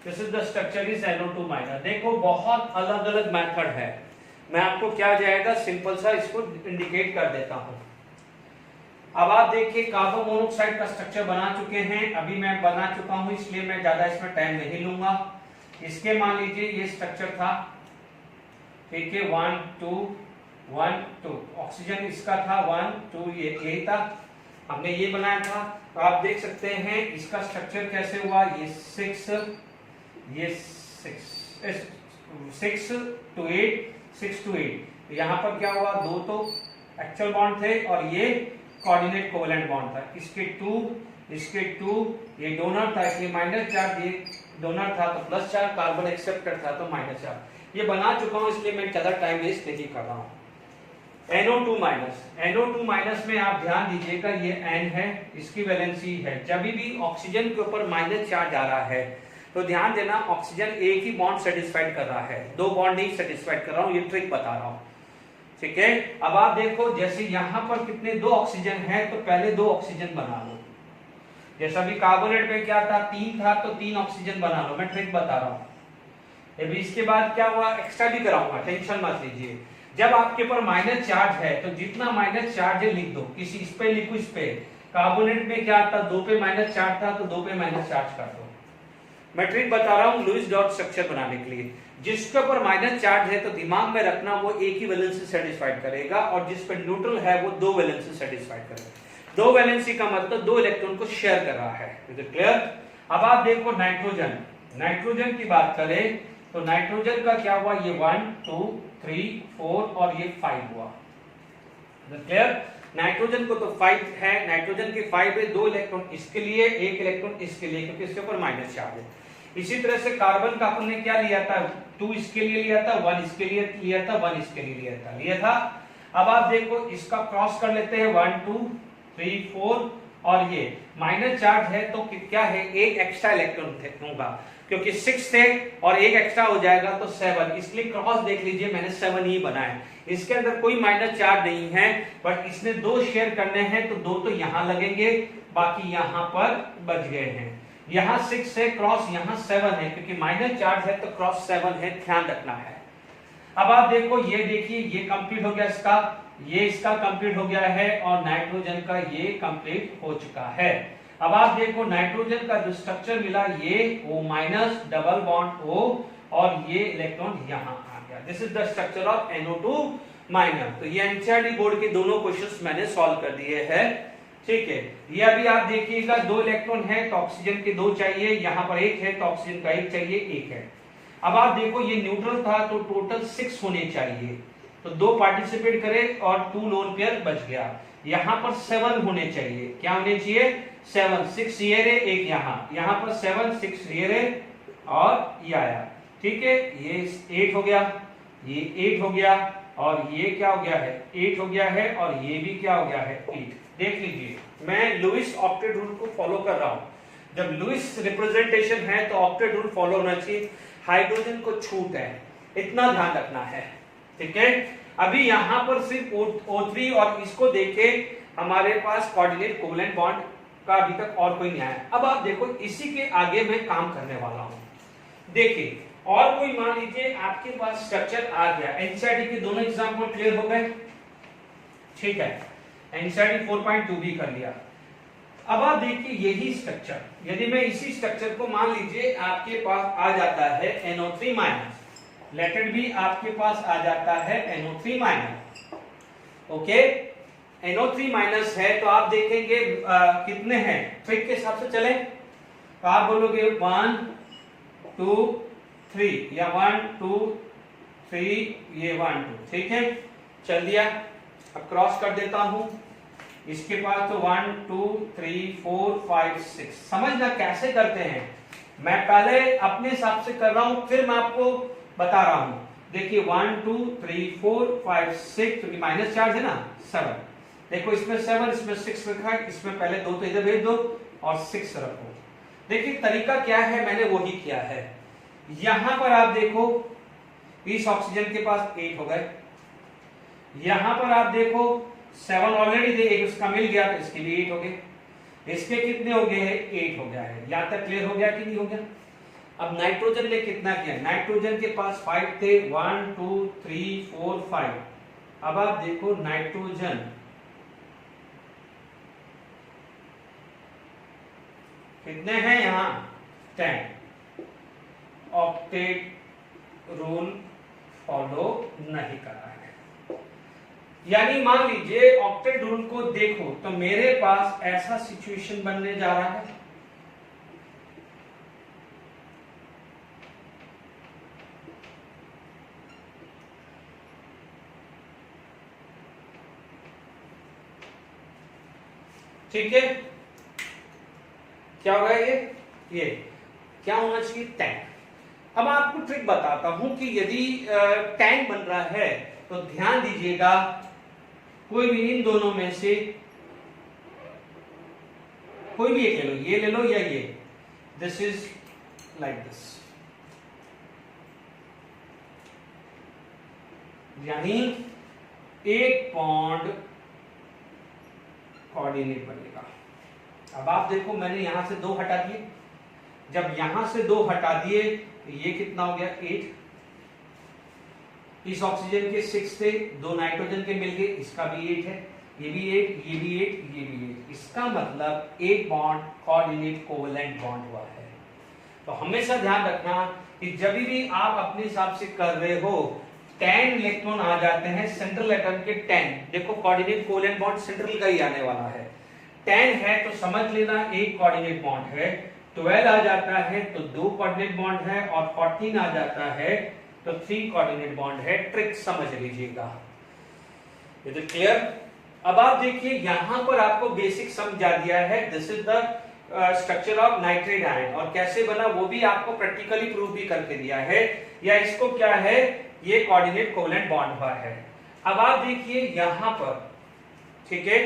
This is the structure is NO2 minus. देखो बहुत अलग अलग मेथड है, मैं आपको क्या जाएगा सिंपल सा इसको इंडिकेट कर देता हूं। अब आप देखिए कार्बन मोनोऑक्साइड का स्ट्रक्चर बना चुके हैं, अभी मैं बना चुका हूं इसलिए मैं ज्यादा इसमें टाइम नहीं लूंगा। इसके मान लीजिए ये स्ट्रक्चर था, ठीक है, 1 2 1 2, ऑक्सीजन इसका था 1 2, ये यही था, हमने ये बनाया था। तो आप देख सकते हैं इसका स्ट्रक्चर कैसे हुआ, ये 6 to 8, यहाँ पर क्या हुआ, 2 तो एक्चुअल बॉन्ड थे और ये कोऑर्डिनेट कोवेलेंट बॉन्ड था, इसके 2 ये डोनर था इसलिए माइनस चार्ज, ये डोनर था तो प्लस चार्ज, कार्बन एक्सेप्टर था तो माइनस चार्ज। ये बना चुका हूं इसलिए मैं ज्यादा टाइम वेस्ट नहीं कर रहा हूं। NO2 माइनस में आप ध्यान दीजिएगा ये N है, इसकी वैलेंसी है। जब भी ऑक्सीजन के ऊपर माइनस चार्ज आ रहा है तो ध्यान देना ऑक्सीजन एक ही बॉन्ड सेटिस्फाइड कर रहा है, 2 बॉन्ड नहीं सेटिस्फाइड कर रहा हूं, ये ट्रिक बता रहा हूं, ठीक है। अब आप देखो जैसे यहां पर कितने 2 ऑक्सीजन है तो पहले 2 ऑक्सीजन बना लो, जैसा भी कार्बोनेट में क्या था 3 था तो 3 ऑक्सीजन बना लो, मैं ट्रिक बता रहा हूं। अभी इसके बाद क्या हुआ, एक्स्ट्रा भी कराऊंगा, टेंशन मत लीजिए। जब आपके ऊपर माइनस चार्ज है तो जितना माइनस चार्ज है लिख दो, किसी इस पे लिखो, इस पे कार्बोनेट में क्या था 2 पे माइनस चार्ज था तो 2 पे माइनस चार्ज कर दो। मैं ट्रिक बता रहा हूं लुईस डॉट स्ट्रक्चर बनाने के लिए, जिसके ऊपर माइनस चार्ज है तो दिमाग में रखना वो एक ही वैलेंसी सेटिस्फाइड करेगा और जिस पे न्यूट्रल है वो 2 वैलेंसी सेटिस्फाइड करेगा। 2 वैलेंसी का मतलब 2 इलेक्ट्रॉन को शेयर कर रहा है, इज इट क्लियर? अब आप देखो नाइट्रोजन की बात करें तो नाइट्रोजन का क्या हुआ, ये 1 2 3 4 और ये 5 हुआ, क्लियर? नाइट्रोजन को तो 5 है, नाइट्रोजन के 5 है, 2 इलेक्ट्रॉन इसके लिए, 1 इलेक्ट्रॉन इसके लिए, क्योंकि इसके ऊपर माइनस चार्ज है। इसी तरह से कार्बन का अपन ने क्या लिया था, 2 इसके लिए लिया था, 1 इसके लिए लिया था, 1 इसके लिए लिया था। अब आप देखो इसका क्रॉस कर लेते हैं, 1 2 3 4, और ये माइनस चार्ज है तो क्या है, एक एक्स्ट्रा इलेक्ट्रॉन होगा, क्योंकि 6 थे और एक एक्स्ट्रा हो जाएगा तो 7, इसलिए क्रॉस देख लीजिए मैंने 7 ही बनाया। इसके अंदर कोई माइनस चार्ज नहीं है, बट इसने 2 शेयर करने हैं तो 2 तो यहां लगेंगे, बाकी यहां पर बच गए हैं। यहां 6 है, क्रॉस यहां 7 है, क्योंकि माइनस चार्ज है तो क्रॉस 7 है, ध्यान रखना है। अब आप देखो, ये देखिए ये कंप्लीट हो गया इसका, ये इसका कंप्लीट हो गया है, और नाइट्रोजन का ये कंप्लीट हो चुका है। अब आप देखो नाइट्रोजन का जो स्ट्रक्चर मिला, ये O minus double bond O, और ये इलेक्ट्रॉन यहां आ गया। This is the structure of NO2 minus. तो ये एनसीईआरटी बोर्ड के दोनों क्वेश्चंस मैंने सॉल्व कर दिए हैं, ठीक है। ये अभी आप देखिएगा 2 इलेक्ट्रॉन है तो ऑक्सीजन के 2 चाहिए, यहां पर 1 है तो ऑक्सीजन का 1 चाहिए, 1 है। अब आप देखो ये न्यूट्रल था तो टोटल 6 होने चाहिए, तो 2 पार्टिसिपेट करे और 2 लोन पेयर बच गया। यहां पर 7 होने चाहिए, क्या होने चाहिए, 7, 6 ये रे, 1 यहां पर 7 6 ये रे, और ये आया, ठीक है। ये 8 हो गया, ये 8 हो गया, और ये क्या हो गया है, 8 हो गया है, और ये भी क्या हो गया है, 8। देख लीजिए मैं लुईस ऑक्टेट रूल को फॉलो कर रहा हूं। जब लुईस रिप्रेजेंटेशन है तो ऑक्टेट रूल फॉलो होना चाहिए। हाइड्रोजन को छूट है, इतना ध्यान रखना है, ठीक है। अभी यहां पर सिर्फ O3 और इसको देखे हमारे पास कोऑर्डिनेट कोवेलेंट बॉन्ड का अभी तक और कोई नहीं आया। अब आप देखो इसी के आगे मैं काम करने वाला हूं। देखिए और कोई मान लीजिए आपके पास स्ट्रक्चर आ गया, एनसीईआरटी के दोनों एग्जांपल क्लियर हो गए, ठीक है। एनसीईआरटी 4.2 भी कर लिया। अब आप देखिए यही स्ट्रक्चर, यदि मैं इसी स्ट्रक्चर को मान लीजिए आपके पास आ जाता है NO3 माइनस, लेटेड भी आपके पास आ जाता है NO3 minus, okay. NO3 minus है तो आप देखेंगे कितने हैं, ट्रिक के हिसाब से चले तो आप बोलोगे 1 2 3 या 1 2 3, ये 1 2, ठीक है, चल दिया। अब क्रॉस कर देता हूं, इसके पास तो 1 2 3 4 5 6। समझना कैसे करते हैं, मैं पहले अपने हिसाब से कर रहा हूं, फिर मैं आपको बता रहा हूं। देखिए 1 2 3 4 5 6, क्योंकि माइनस चार्ज है ना, 7। देखो इसमें 7, इसमें 6 रखा है, इसमें पहले 2 तो इधर भेज दो और 6 रखो। देखिए तरीका क्या है, मैंने वही किया है। यहां पर आप देखो इस ऑक्सीजन के पास 8 हो गए, यहां पर आप देखो 7 ऑलरेडी थे, एक उसका मिल गया तो इसके भी 8 हो गए, इसके कितने हो गए हैं, 8 हो गया है। यहां तक क्लियर हो गया कि नहीं हो गया? अब नाइट्रोजन ने कितना किया, नाइट्रोजन के पास 5 थे, 1 2 3 4 5। अब आप देखो नाइट्रोजन कितने हैं यहां, 10। ऑक्टेट रूल फॉलो नहीं कर रहा है, यानी मान लीजिए ऑक्टेट रूल को देखो तो मेरे पास ऐसा सिचुएशन बनने जा रहा है, ठीक है। क्या होगा ये क्या होना चाहिए, टैंक। अब आपको ट्रिक बताता हूं कि यदि टैंक बन रहा है तो ध्यान दीजिएगा, कोई भी इन दोनों में से कोई भी एक ले लो, ये ले लो या ये, दिस इज लाइक दिस, यानी एक बॉन्ड कोऑर्डिनेट बनेगा। अब आप देखो मैंने यहां से 2 हटा दिए, जब यहां से 2 हटा दिए तो ये कितना हो गया, 8। इस ऑक्सीजन के 6 थे, 2 नाइट्रोजन के मिल गए, इसका भी 8 है, ये भी 8, ये भी 8, ये भी 8। इसका मतलब एक बॉन्ड कोऑर्डिनेट कोवेलेंट बॉन्ड हुआ है। तो हमेशा ध्यान रखना कि जब भी आप अपने हिसाब से कर रहे हो 10 इलेक्ट्रॉन आ जाते हैं सेंट्रल एटम के 10। देखो कोऑर्डिनेट कोवेलेंट बॉन्ड सेंट्रल का ही आने वाला है, 10 है तो समझ लेना एक कोऑर्डिनेट बॉन्ड है। 12 आ जाता है तो 2 कोऑर्डिनेट बॉन्ड है, और 14 आ जाता है तो 3 कोऑर्डिनेट बॉन्ड है। ट्रिक समझ लीजिएगा, इज इट क्लियर? अब आप देखिए यहां पर आपको बेसिक समझा दिया है, this is the structure of nitrate ion, और कैसे बना वो भी आपको प्रैक्टिकली प्रूव भी करके दिया है, या इसको क्या है, ये कोऑर्डिनेट कोवलेंट बॉन्ड हुआ है। अब आप देखिए यहां पर, ठीक है,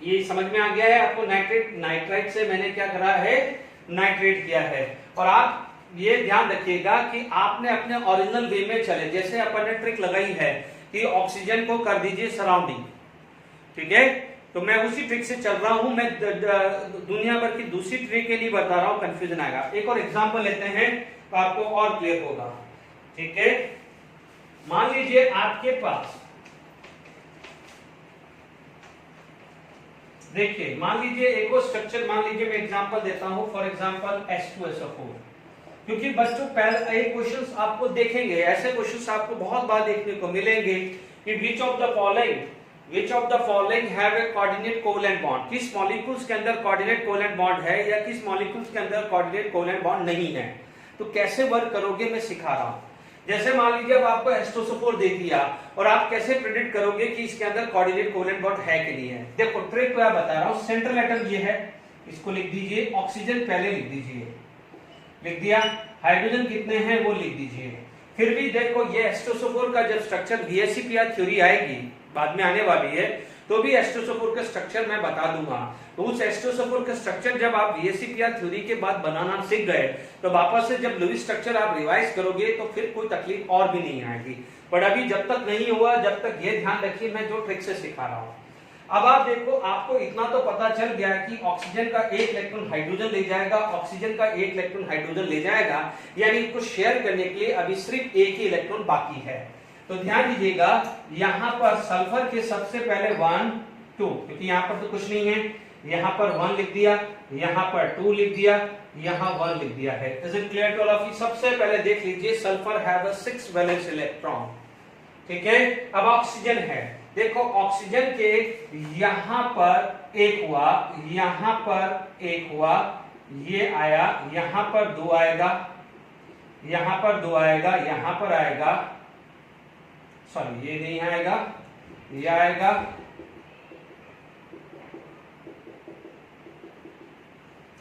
ये समझ में आ गया है आपको, नाइट्राइट से मैंने क्या करा है, नाइट्रेट किया है। और आप ये ध्यान रखिएगा कि आपने अपने ओरिजिनल वे में चले, जैसे अपन ने ट्रिक लगाई है कि ऑक्सीजन को कर दीजिए सराउंडिंग, ठीक है, तो मैं उसी ट्रिक से चल रहा हूं। मैं दुनिया भर की दूसरी ट्रिक के लिए बता रहा हूं, कंफ्यूजन आएगा। एक और एग्जांपल लेते हैं तो आपको और क्लियर होगा, ठीक है। मान लीजिए आपके पास, देखिए मान लीजिए एक और स्ट्रक्चर, मान लीजिए मैं एग्जांपल देता हूं, फॉर एग्जांपल H2SO4, क्योंकि बच्चों पहले एक क्वेश्चंस आपको देखेंगे, ऐसे क्वेश्चंस आपको बहुत बार देखने को मिलेंगे कि which of the following have a coordinate covalent bond, किस मॉलिक्यूल्स के अंदर कोऑर्डिनेट कोवलेंट बॉन्ड है या किस मॉलिक्यूल्स के अंदर कोऑर्डिनेट कोवलेंट बॉन्ड नहीं है। तो कैसे वर्क करोगे मैं सिखा रहा हूं। जैसे मान लीजिए अब आपको H2SO4 दे दिया और आप कैसे प्रेडिक्ट करोगे कि इसके अंदर कोऑर्डिनेट कोवलेंट बॉन्ड है कि नहीं है। देखो ट्रिक मैं बता रहा हूं, सेंट्रल एटम ये है, इसको लिख दीजिए, ऑक्सीजन पहले लिख दीजिए, लिख दिया, हाइड्रोजन कितने हैं वो लिख दीजिए। फिर भी देखो ये H2SO4 का जब स्ट्रक्चर BSc-PR थ्योरी आएगी, बाद में आने वाली है, तो भी H2SO4 का स्ट्रक्चर मैं बता दूंगा। तो उस H2SO4 का स्ट्रक्चर जब आप BSc-PR थ्योरी के बाद बनाना सीख गए, तो वापस से जब लुईस स्ट्रक्चर आप रिवाइज करोगे तो फिर कोई तकलीफ और भी नहीं आएगी। पर अभी जब तक नहीं हुआ, जब तक ये ध्यान रखिए मैं जो ट्रिक से सिखा रहा हूं। अब आप देखो, आपको इतना तो पता चल गया कि ऑक्सीजन का एक इलेक्ट्रॉन हाइड्रोजन ले जाएगा, ऑक्सीजन का एक इलेक्ट्रॉन हाइड्रोजन ले जाएगा, यानी इनको शेयर करने के लिए अभी सिर्फ एक ही इलेक्ट्रॉन बाकी है। तो ध्यान दीजिएगा, यहां पर सल्फर के सबसे पहले 1 2, क्योंकि यहां पर तो कुछ नहीं है, यहां पर 1 लिख दिया, यहां पर 2 लिख दिया, यहां 1 लिख दिया है। Is it clear to all of you? सबसे पहले देख लीजिए, sulphur have a 6 valence electron, ठीक है। अब ऑक्सीजन है, देखो ऑक्सीजन के यहां पर एक हुआ, यहां पर एक हुआ, ये आया, यहां पर 2 आएगा, यहां पर 2 आएगा, यहां पर आएगा, सॉरी ये नहीं आएगा, ये आएगा,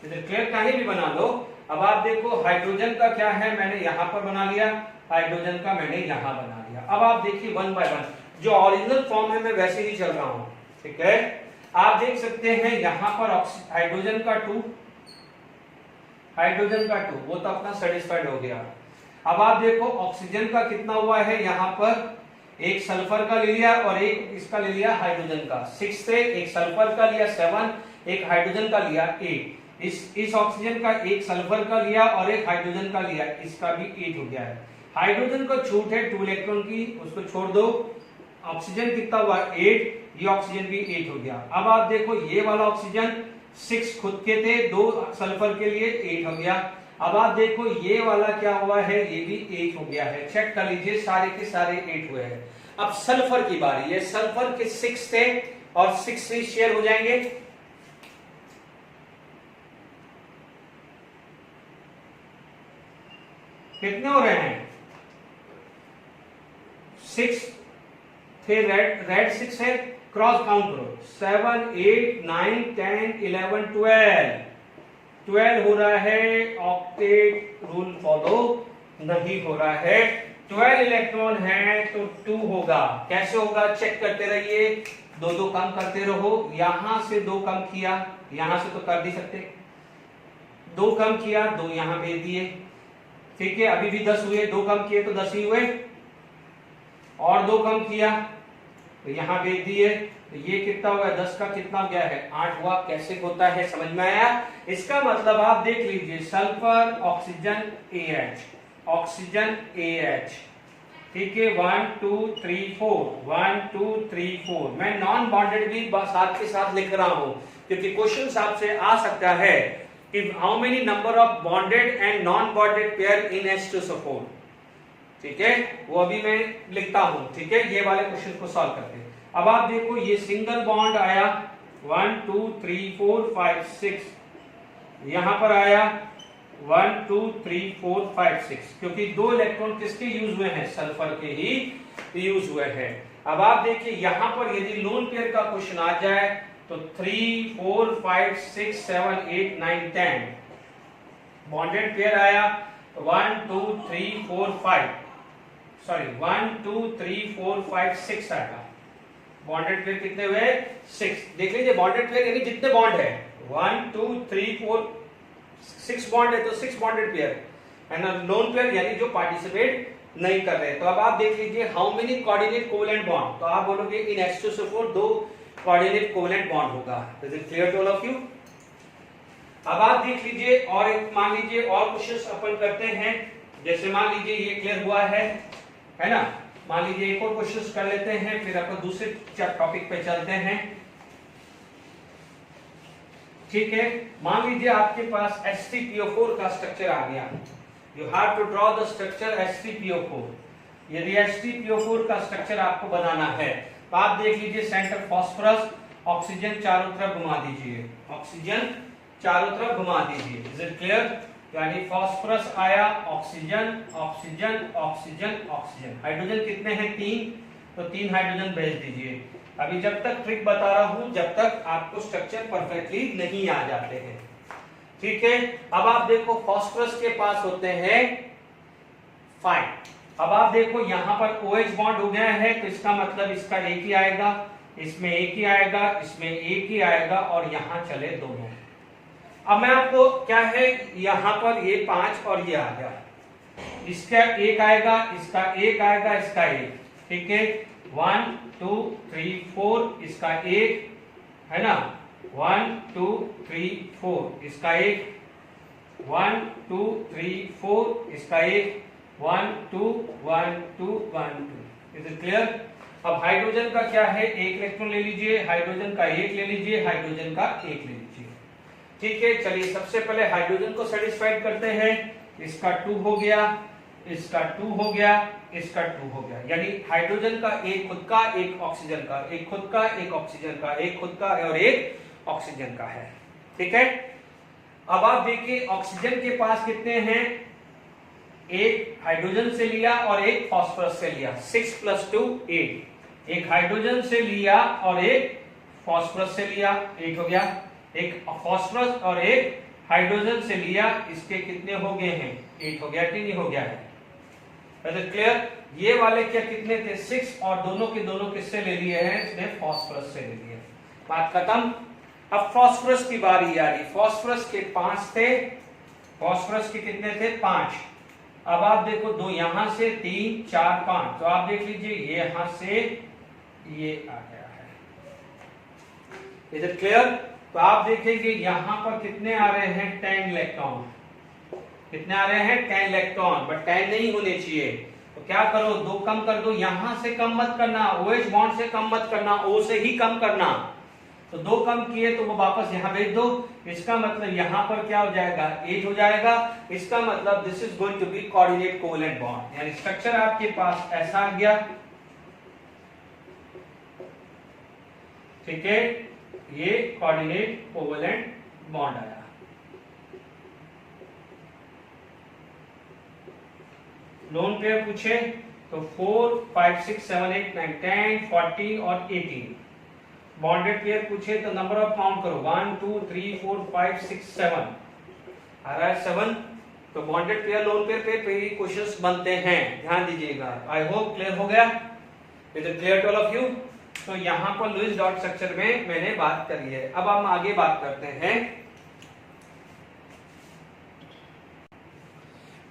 क्लियर कहीं भी बना लो। अब आप देखो हाइड्रोजन का क्या है, मैंने यहां पर बना लिया, हाइड्रोजन का मैंने यहां बना लिया। अब आप देखिए 1 बाय 1 जो ओरिजिनल फॉर्म है मैं वैसे ही चल रहा हूं, ठीक है। आप देख सकते हैं यहां पर हाइड्रोजन का 2, हाइड्रोजन का 2, वो तो अपना सेटिस्फाइड हो गया। अब आप देखो ऑक्सीजन का कितना हुआ है, यहां पर एक सल्फर का ले लिया और एक इसका ले लिया हाइड्रोजन का, 6 से एक सल्फर का लिया 7, एक हाइड्रोजन का लिया 8, इस ऑक्सीजन का एक सल्फर का लिया और एक हाइड्रोजन का लिया, इसका भी 8 हो गया है। हाइड्रोजन को छूट है 2 इलेक्ट्रॉन की, उसको छोड़ दो। ऑक्सीजन कितना हुआ 8, ये ऑक्सीजन भी 8 हो गया। अब आप देखो ये वाला ऑक्सीजन 6 खुद के थे, 2 सल्फर के लिए 8 हो गया। अब आप देखो ये वाला क्या हुआ है, ये भी 8 हो गया है। चेक कर लीजिए, सारे के सारे 8 हुए हैं। अब सल्फर की बारी है, सल्फर के 6 थे और 6 से शेयर हो जाएंगे, कितने हो रहे हैं 6 थे, रेड 6 है, क्रॉस काउंट करो, 7 8 9 10 11 12 हो रहा है। ऑक्टेट रूल फॉलो नहीं हो रहा है, 12 इलेक्ट्रॉन है तो 2 होगा। कैसे होगा चेक करते रहिए, 2 कम करते रहो। यहां से 2 कम किया, यहां से तो कर नहीं सकते, 2 कम किया, 2 यहां भेज दिए, ठीक है। अभी भी 10 हुए, 2 कम किए तो 10 ही हुए, और 2 कम किया तो यहां भेज दिए, तो ये कितना हुआ, 10 का कितना गया है 8 हुआ। कैसे होता है समझ में आया? इसका मतलब आप देख लीजिए, sulphur oxygen AH, oxygen AH, ठीक है, 1 2 3 4, 1 2 3 4। मैं नॉन बॉन्डेड भी साथ के साथ लिख रहा हूं, क्योंकि क्वेश्चन आपसे आ सकता है कि how many number of bonded and non bonded pair in H2SO4, ठीक है, वो अभी मैं लिखता हूं, ठीक है, ये वाले क्वेश्चन को सॉल्व करते हैं। अब आप देखो ये सिंगल बॉन्ड आया 1 2 3 4 5 6, यहां पर आया 1 2 3 4 5 6, क्योंकि 2 इलेक्ट्रॉन किसके यूज हुए हैं, सल्फर के ही यूज हुए हैं। अब आप देखिए यहाँ पर यदि लोन पेयर का क्वेश्चन आ जाए तो 3 4 5 6 7 8 9 10 बॉन्डेड पेयर आया 1 2 3 4 5 सॉरी 1 2 3 4 5 6 आएगा। बॉन्डेड पेयर कितने हुए 6। देख लीजिए बॉन्डेड पेयर यानी जितने बॉन्ड है 1 2 3 4 6 बॉन्ड है तो 6 बॉन्डेड पेयर है ना। लोन पेयर यानी जो पार्टिसिपेट नहीं कर रहे। तो अब आप देख लीजिए how many coordinate covalent bond, तो आप बोलोगे इन H2SO4 दो कोऑर्डिनेट कोवेलेंट बॉन्ड होगा। Is it clear to all of you? अब आप देख लीजिए और एक मान लीजिए और क्वेश्चंस अपन करते हैं। जैसे मान लीजिए ये क्लियर हुआ है ना। मान लीजिए एक और क्वेश्चंस कर लेते हैं फिर अपन दूसरे टॉपिक पे चलते हैं। ठीक है, मान लीजिए आपके पास H3PO4 का स्ट्रक्चर आ गया। You have to draw the structure H3PO4। यदि H3PO4 का स्ट्रक्चर आपको बनाना है तो आप देख लीजिए सेंटर फास्फोरस, ऑक्सीजन चारों तरफ घुमा दीजिए, ऑक्सीजन चारों तरफ घुमा दीजिए। Is it clear? यानी फास्फोरस आया, oxygen oxygen oxygen oxygen, hydrogen कितने हैं 3, तो 3 हाइड्रोजन भेज दीजिए। अभी जब तक ट्रिक बता रहा हूं जब तक आपको स्ट्रक्चर परफेक्टली नहीं आ जाते हैं। ठीक है, अब आप देखो फास्फोरस के पास होते हैं 5। अब आप देखो यहां पर OH बॉन्ड हो गया है तो इसका मतलब इसका एक ही आएगा, इसमें एक ही आएगा, इसमें एक ही आएगा और यहां चले दोनों। अब मैं आपको क्या है यहां पर ये 5 और ये आ गया, इसका एक आएगा, इसका एक आएगा, इसका एक। ठीक है, 1 2 3 4 इसका एक है ना, 1 2 3 4 इसका एक, 1 2 3 4 इसका एक, 1 2 1 2 1 2। Is it clear? अब हाइड्रोजन का क्या है, एक इलेक्ट्रॉन ले लीजिए, हाइड्रोजन का एक ले लीजिए, हाइड्रोजन का एक ले लीजिए। ठीक है, चलिए सबसे पहले हाइड्रोजन को सेटिस्फाइड करते हैं। इसका 2 हो गया, इसका 2 हो गया, इसका 2 हो गया। यानी हाइड्रोजन का एक खुद का, एक ऑक्सीजन का, एक खुद का, एक ऑक्सीजन का, एक खुद का और एक ऑक्सीजन का है। ठीक है, अब आप देखिए ऑक्सीजन के पास कितने हैं, एक हाइड्रोजन से लिया और एक फास्फोरस से लिया, 6 + 2 8। एक हाइड्रोजन से लिया और एक फास्फोरस से लिया, 8 हो गया। एक फास्फोरस और एक हाइड्रोजन से लिया, इसके कितने हो गए हैं, 8 हो गया कि नहीं हो गया है? क्लियर? ये वाले क्या कितने थे 6 और दोनों के दोनों किससे ले लिए हैं, इसने फास्फोरस से ले लिए। बात खत्म। अब फास्फोरस की बारी आ रही। फास्फोरस के 5 थे, फास्फोरस के कितने थे 5। अब आप देखो 2 यहां से, 3 4 5, तो आप देख लीजिए ये यहां से ये आ गया है। Is it clear? तो आप देखेंगे यहां पर कितने आ रहे हैं 10 इलेक्ट्रॉन। कितने आ रहे हैं 10 इलेक्ट्रॉन, बट 10 नहीं होने चाहिए। तो क्या करो 2 कम कर दो, यहां से कम मत करना, OH बॉन्ड से कम मत करना, O से ही कम करना। तो 2 कम किए तो वो वापस यहां भेज दो। इसका मतलब यहां पर क्या हो जाएगा 8 हो जाएगा। इसका मतलब this is going to be coordinate covalent bond. यानी स्ट्रक्चर आपके पास ऐसा आ गया। ठीक है, ये कोऑर्डिनेट कोवेलेंट बॉन्ड आया। लोन पेयर पूछे तो 4 5 6 7 8 9 10 14 और 18। बॉन्डेड पेयर पूछे तो नंबर ऑफ काउंट करो 1 2 3 4 5 6 7 आ रहा है 7। तो बॉन्डेड पेयर लोन पेयर पे क्वेश्चंस बनते हैं, ध्यान दीजिएगा। आई होप क्लियर हो गया। Is it clear to all of you? तो यहां पर लुईस डॉट स्ट्रक्चर में मैंने बात करी है। अब हम आगे बात करते हैं।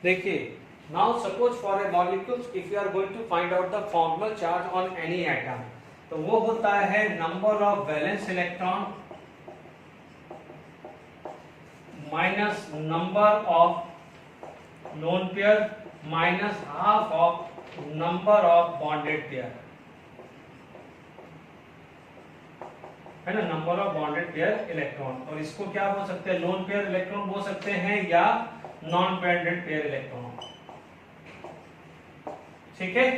देखिए, now suppose for a molecules if you are going to find out the formula charge on any atom, तो वो होता है number of valence electron minus number of lone pair minus half of number of bonded pair, है ना, number of bonded pair electron. और इसको क्या बोल सकते हैं, लोन पेयर इलेक्ट्रॉन बोल सकते हैं या नॉन बॉन्डेड पेयर इलेक्ट्रॉन। ठीक है,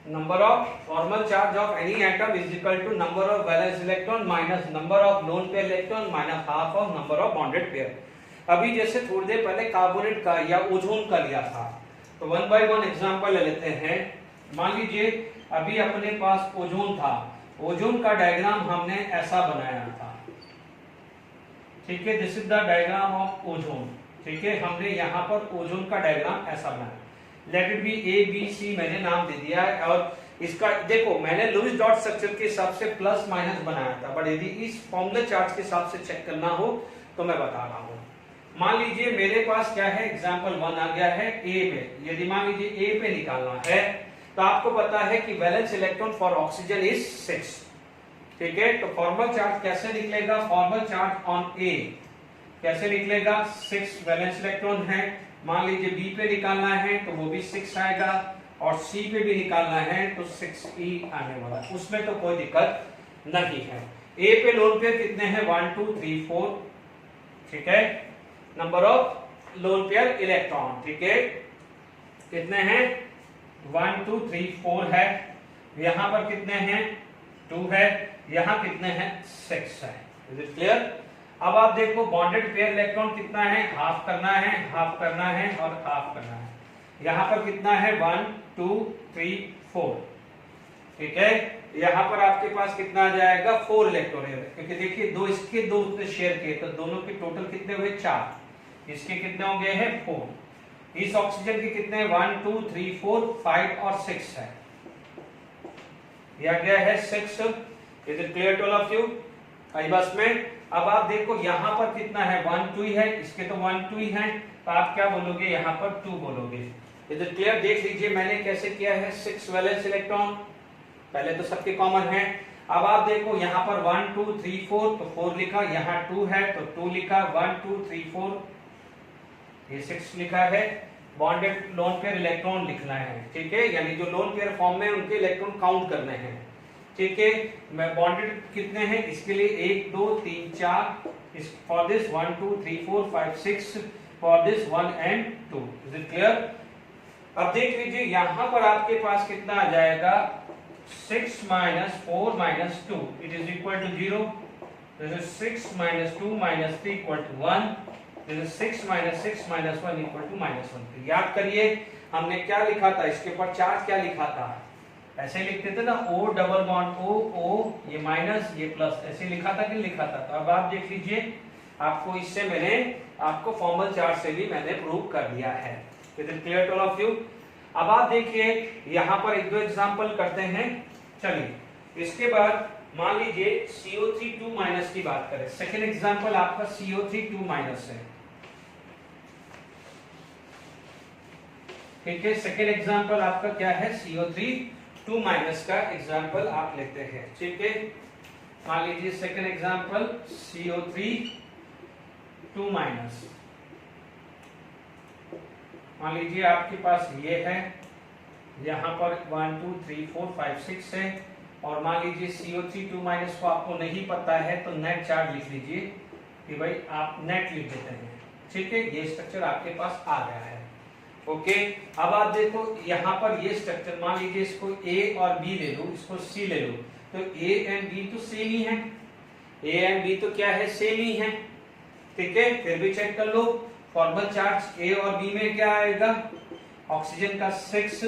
number of formal charge of any atom is equal to number of valence electron minus number of lone pair electron minus half of number of bonded pair। अभी जैसे थोड़ी देर पहले carbonate का या ozone का लिया था, तो 1 by 1 एग्जांपल ले लेते हैं। मान लीजिए अभी अपने पास ओजोन था, ओजोन का डायग्राम हमने ऐसा बनाया था, ठीक है, this is the diagram of ozone, ठीक है, हमने यहाँ पर ओजोन का डायग्राम ऐसा बनाया, let it be A B C मैंने नाम दे दिया है। और इसका देखो मैंने लुईस डॉट स्ट्रक्चर के हिसाब से प्लस माइनस बनाया था, बट यदि इस फॉर्मूला चार्ट के हिसाब से चेक करना हो तो मैं बता रहा हूँ। मान लीजिए मेरे पास क्या है, एग्जाम्पल 1 आ गया है ए पे, यदि मान लीजिए ए पे निकालना है तो आपको पता है कि valence electron for oxygen is 6, ठीक है, तो फॉर्मल चार्ज कैसे निकलेगा, फॉर्मल चार्ज ऑन ए कैसे निकलेगा, 6 वैलेंस इलेक्ट्रॉन है। मान लीजिए बी पे निकालना है तो वो भी 6 आएगा, और सी पे भी निकालना है तो 6e आने वाला, उसमें तो कोई दिक्कत नहीं है। ए पे लोन पेयर कितने हैं, 1 2 3 4, ठीक है, number of lone pair electron, ठीक है, कितने हैं 1 2 3 4 है, यहां पर कितने हैं 2 है, यहां कितने हैं 6 है। Is it clear? अब आप देखो बॉन्डेड पेयर इलेक्ट्रॉन कितना है, हाफ करना है, हाफ करना है और हाफ करना है। यहां पर कितना है 1 2 3 4, ठीक है, यहां पर आपके पास कितना आ जाएगा 4 इलेक्ट्रॉन है, क्योंकि देखिए दो इसके दो उसने शेयर किए तो दोनों के टोटल कितने हुए 4, इसके कितने हो गए हैं 4, इस ऑक्सीजन के कितने 1 2 3 4 5 और 6 है, यह गया है 6। Is it clear to all of you? I बस में अब आप देखो यहां पर कितना है 1 2 ही है, इसके तो 1 2 ही है, तो आप क्या बोलोगे यहाँ पर 2 बोलोगे। Is it clear? देख लीजिए मैंने कैसे किया है, 6 वैलेंस इलेक्ट्रॉन पहले तो सबके कॉमन है। अब आप देखो यहाँ पर 1 2 3 4 तो 4 लिखा, यहाँ 2 है तो 2 लिखा, 1 2 3 4 ये 6 लिखा है। बॉन्डेड लोन पेयर इलेक्ट्रॉन लिखना है, ठीक है, यानी जो लोन पेयर फॉर्म में उनके इलेक्ट्रॉन काउंट करने हैं, ठीक है। मैं बॉन्डेड कितने हैं इसके लिए 1 2 3 4, इस for this 1 2 3 4 5 6, for this 1 and 2। Is it clear? अब देख लीजिए यहां पर आपके पास कितना आ जाएगा 6 minus 4 minus 2, it is equal to 0. This is 6 minus 2 minus 3 equal to 1. This is 6 minus 6 minus 1 equal to -1. तो याद करिए हमने क्या लिखा था, इसके ऊपर चार्ज क्या लिखा था, ऐसे लिखते थे ना, O double bond O O, ये माइनस ये प्लस, ऐसे लिखा था कि लिखा था। तो अब आप देख लीजिए आपको इससे मैंने आपको फॉर्मल चार्ज से भी मैंने प्रूव कर दिया है। Is it clear to all of you? अब आप देखिए यहां पर एक दो एग्जांपल करते हैं। चलिए इसके बाद मान लीजिए CO3 2- की बात करें। सेकेंड एग्जांपल आपका CO3 2- है, ठीक है। सेकेंड एग्जांपल आपका क्या है, CO3 2- का एग्जांपल आप लेते हैं, ठीक है। मान लीजिए सेकेंड एग्जांपल CO3 2-। मान लीजिए आपके पास ये है, यहाँ पर 1 2 3 4 5 6 है, और मान लीजिए CO3 2- को आपको नहीं पता है तो नेट चार्ज लिख लीजिए कि भाई आप नेट लिख देते हैं, ठीक है। ये स्ट्रक्चर आपके पास आ गया है, ओके। अब आप देखो यहाँ पर ये स्ट्रक्चर, मान लीजिए इसको A और B ले लो, इसको C ले लो, तो A एंड B तो सेम ही है, A एंड B तो क्या है, सेम ही है, ठीक है। फिर भी चेक कर लो फॉर्मल चार्ज A और B में क्या आएगा, ऑक्सीजन का 6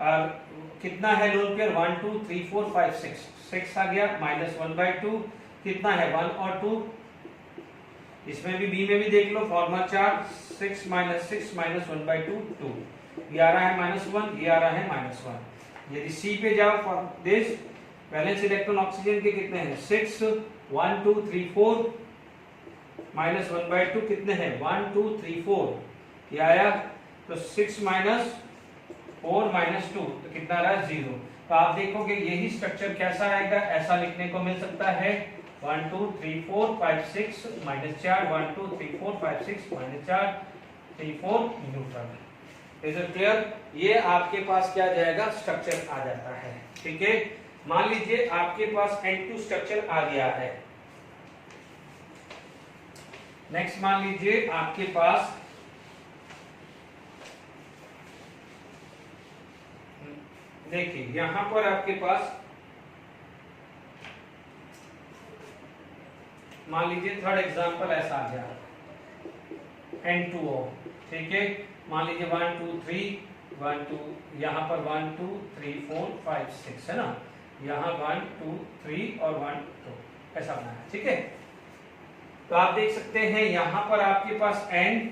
और कितना है लोन पेयर 1 2 3 4 5 6, 6 आ गया, -1/2 कितना है 1 और 2। इसमें भी बी में भी देख लो फॉर्मल चार्ज 6 - 6 -1/2 2, ये आ रहा है -1, ये आ रहा है -1। यदि सी पे जाओ for this valence electron oxygen के कितने हैं 6 1 2 3 4 -1/2 कितने हैं 1 2 3 4, ये आया, तो 6 - 4 - 2 तो कितना रहा 0। तो आप देखोगे यही स्ट्रक्चर कैसा आएगा, ऐसा लिखने को मिल सकता है 1 2 3 4 5 6 -4 1 2 3 4 5 6 -4 3 4 न्यूट्रल। Is it clear? ये आपके पास क्या जाएगा, स्ट्रक्चर आ जाता है, ठीक है। मान लीजिए आपके पास N2 स्ट्रक्चर आ गया है। नेक्स्ट मान लीजिए आपके पास देखिए यहां पर आपके पास मान लीजिए थर्ड एग्जांपल ऐसा आ गया N2O, ठीक है। मान लीजिए 1 2 3 1 2, यहाँ पर 1 2 3 4 5 6 है ना, यहाँ 1 2 3 और 1 2 ऐसा बनाया, ठीक है। तो आप देख सकते हैं यहाँ पर आपके पास एंड,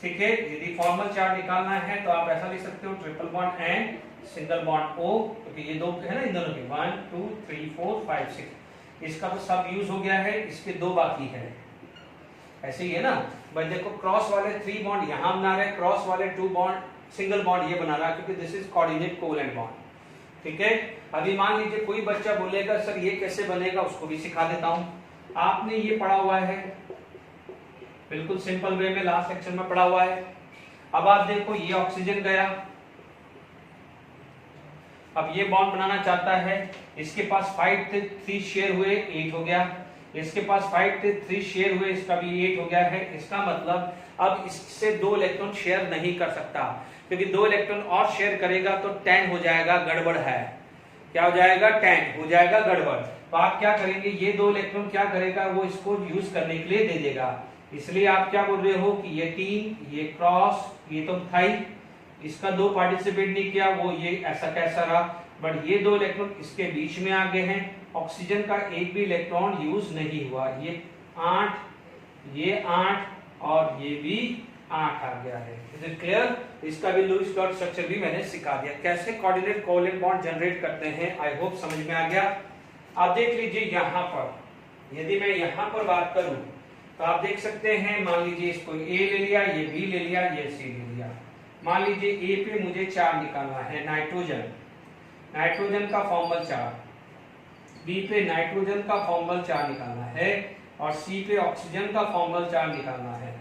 ठीक है। यदि फॉर्मल चार्ज निकालना है तो आप ऐसा लिख सकते हो triple bond and single bond O, क्योंकि ये दो है ना इन दोनों के 1 2 3 4 5 6, इसका तो सब यूज हो गया है, इसके दो बाकी है, ऐसे ही है ना। बट देखो क्रॉस वाले 3 बॉन्ड यहाँ बना रहे, क्रॉस वाले 2 बॉन्ड सिंगल बॉन्ड ये बना रहा है, क्योंकि this is coordinate covalent bond, ठीक है। अभी मान लीजिए कोई बच्चा बोलेगा सर ये कैसे बनेगा, उसको भी सिखा देता हूं। आपने ये पढ़ा हुआ है बिल्कुल सिंपल वे में, लास्ट सेक्शन में पढ़ा हुआ है। अब आप देखो ये ऑक्सीजन गया, अब ये बॉन्ड बनाना चाहता है, इसके पास 5 थे 3 शेयर हुए 8 हो गया, इसके पास 5 थे 3 शेयर हुए, इसका भी 8 हो गया है। इसका मतलब अब इससे 2 इलेक्ट्रॉन शेयर नहीं कर सकता, क्योंकि 2 इलेक्ट्रॉन और शेयर करेगा तो 10 हो जाएगा, गड़बड़ है। क्या हो जाएगा? 10 हो जाएगा, गड़बड़। तो आप क्या करेंगे, ये 2 इलेक्ट्रॉन क्या करेगा, वो इसको यूज करने के लिए दे देगा। इसलिए आप क्या बोल रहे हो कि ये 3, ये क्रॉस, ये तो था ही, इसका 2 पार्टिसिपेट नहीं किया, वो ये ऐसा कैसा रहा। बट ये 2 इलेक्ट्रॉन इसके बीच में आ गए हैं, ऑक्सीजन का एक भी इलेक्ट्रॉन यूज नहीं हुआ। ये 8, ये 8 और ये भी 8 आ गया है। Is it clear? इसका भी लुईस डॉट स्ट्रक्चर भी मैंने सिखा दिया, कैसे कोऑर्डिनेट कोवेलेंट बॉन्ड जनरेट करते हैं। आई होप समझ में आ गया। आप देख लीजिए यहाँ पर, यदि मैं यहाँ पर बात करूं तो आप देख सकते हैं, मान लीजिए इसको A ले लिया, ये B ले लिया, ये C ले लिया। मान लीजिए A पे मुझे चार्ज निकालना है नाइट्रोजन, नाइट्रोजन का फॉर्मल चार्ज, B पे नाइट्रोजन का फॉर्मल चार्ज निकालना है और C पे ऑक्सीजन का फॉर्मल चार्ज निकालना है।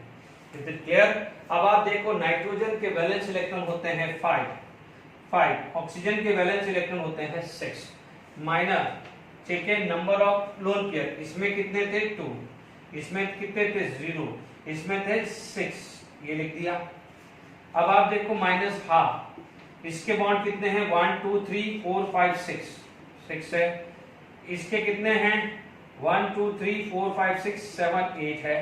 Is it clear? अब आप देखो नाइट्रोजन के वैलेंस इलेक्ट्रॉन होते हैं 5, ऑक्सीजन के वैलेंस इलेक्ट्रॉन होते हैं 6 माइनस, ठीक है, नंबर ऑफ लोन पेयर, इसमें कितने थे 2, इसमें कितने थे 0, इसमें थे 6, ये लिख दिया। अब आप देखो माइनस हाफ, इसके बॉन्ड कितने हैं 1 2 3 4 5 6 है, इसके कितने हैं 1 2 3 4 5 6 7 8 है,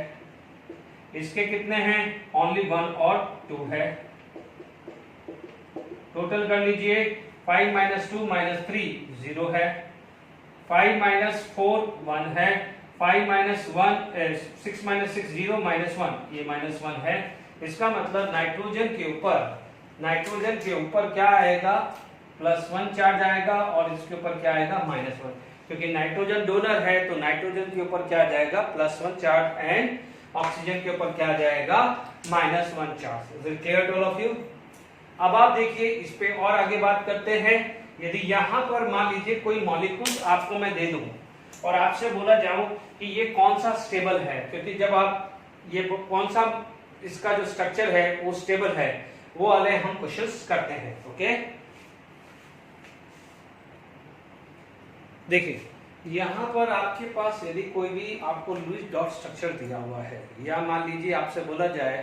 इसके कितने हैं ओनली 1 और 2 है। टोटल कर लीजिए 5 - 2 - 3 0 है, 5 - 4 1 है, 5 - 1 6 - 6 0 -1, ये -1 है। इसका मतलब नाइट्रोजन के ऊपर क्या आएगा, +1 चार्ज आएगा और इसके ऊपर क्या आएगा -1, क्योंकि नाइट्रोजन डोनर है तो नाइट्रोजन के ऊपर क्या जाएगा +1 चार्ज एंड ऑक्सीजन के ऊपर क्या जाएगा -1 charge. Is it clear to all of you? अब आप देखिए इस पे और आगे बात करते हैं। यदि यहाँ पर मान लीजिए कोई मॉलिक्यूल आपको मैं दे दूं और आपसे बोला जाऊं कि ये कौन सा स्टेबल है, क्योंकि जब आप ये कौन सा इसका जो स्ट्रक्चर है वो स्टेबल है, वो वाले हम क्वेश्चंस करते हैं। ओके, देखिए यहाँ पर आपके पास यदि कोई भी आपको लुईस डॉट स्ट्रक्चर दिया हुआ है, या मान लीजिए आपसे बोला जाए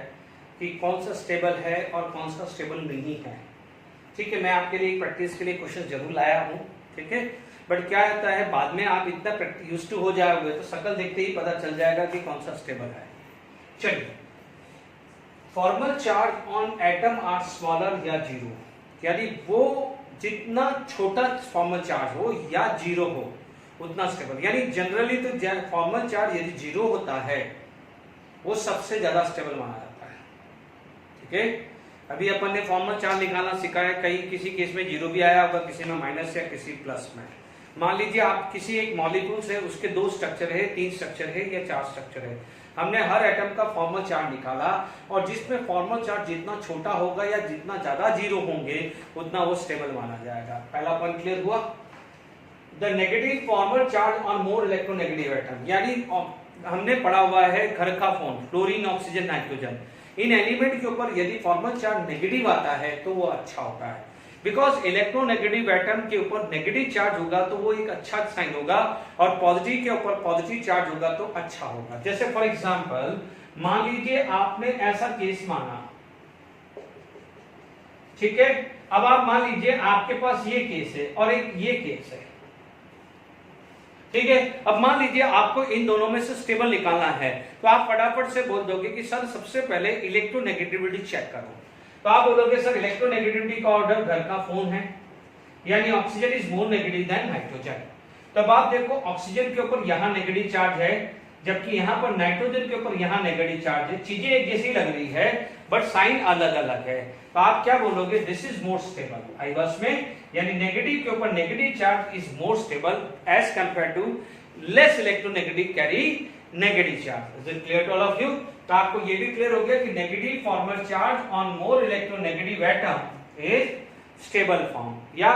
कि कौन सा स्टेबल है और कौन सा स्टेबल नहीं है, ठीक है, मैं आपके लिए प्रैक्टिस के लिए क्वेश्चन जरूर लाया हूँ, ठीक है। बट क्या होता है बाद में आप इतना यूज्ड टू हो जाओगे तो शक्ल देखते ही पता चल जाएगा कि कौन सा स्टेबल है। चलिए, formal charge on atom are smaller या जीरो, यानी वो जितना छोटा फॉर्मल चार्ज हो या जीरो हो उतना स्टेबल, यानी जनरली तो फॉर्मल चार्ज यदि जीरो होता है वो सबसे ज्यादा स्टेबल माना जाता है, ठीक है। अभी अपन ने फॉर्मल चार्ज निकालना सीखा है, कहीं किसी केस में जीरो भी आया होगा, किसी में माइनस या किसी प्लस में। मान लीजिए आप किसी एक मॉलिक्यूल से उसके 2 स्ट्रक्चर है, 3 स्ट्रक्चर है या 4 स्ट्रक्चर है, हमने हर एटम का फॉर्मल चार्ज निकाला और जिसमें फॉर्मल चार्ज जितना छोटा होगा या जितना ज्यादा जीरो होंगे उतना वो स्टेबल माना जाएगा। पहला पॉइंट क्लियर हुआ। The negative formal charge on more electronegative atom, यानी हमने पढ़ा हुआ है घर का फोन, फ्लोरीन ऑक्सीजन नाइट्रोजन, इन एलिमेंट के ऊपर यदि फॉर्मल चार्ज नेगेटिव आता है तो वो अच्छा होता है, बिकॉज इलेक्ट्रोनेगेटिव एटम के ऊपर नेगेटिव चार्ज होगा तो वो एक अच्छा साइन होगा और पॉजिटिव के ऊपर पॉजिटिव चार्ज होगा तो अच्छा होगा। जैसे फॉर एग्जांपल मान लीजिए आपने ऐसा केस माना, ठीक है, अब आप मान लीजिए आपके पास ये केस है और एक ये केस है, ठीक है। अब मान लीजिए आपको इन दोनों में से स्टेबल निकालना है तो आप फटाफट से बोल दोगे कि सर सबसे पहले इलेक्ट्रोनेगेटिविटी चेक करो। तो आप बोलोगे सर इलेक्ट्रोनेगेटिविटी का ऑर्डर घर का फोन है, यानी oxygen is more negative than nitrogen. तब आप देखो ऑक्सीजन के ऊपर यहाँ नेगेटिव चार्ज है, जबकि यहाँ पर नाइट्रोजन के ऊपर यहाँ नेगेटिव चार्ज है। चीजें एक जैसी लग रही है बट साइन अलग अलग है। तो आप क्या बोलोगे, दिस इज मोर स्टेबल। आईवास में यानी नेगेटिव के ऊपर negative charge is more stable as compare to less electronegative carry negative charge. Is it clear to all of you? तो आपको ये भी क्लियर हो गया कि negative formal charge on more electronegative atom is stable form या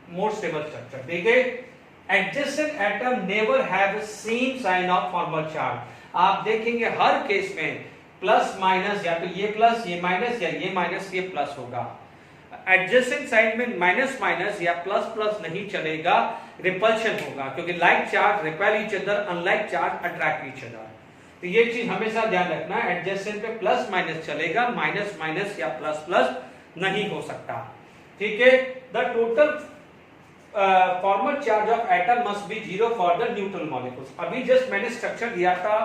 more stable structure. देखिए adjacent atom never have same sign of formal charge. आप देखेंगे हर केस में प्लस माइनस, या तो ये प्लस ये माइनस या ये माइनस ये प्लस होगा। एडजेसेंट साइड में माइनस माइनस या प्लस प्लस नहीं चलेगा, रिपल्शन होगा, क्योंकि like charge repel each other, unlike charge attract each other. तो ये चीज हमेशा ध्यान रखना, एडजेसेंट पे प्लस माइनस चलेगा, माइनस माइनस या प्लस प्लस नहीं हो सकता। ठीक है, the total formal charge of atom must be 0 for the neutral molecules. अभी जस्ट मैंने स्ट्रक्चर दिया था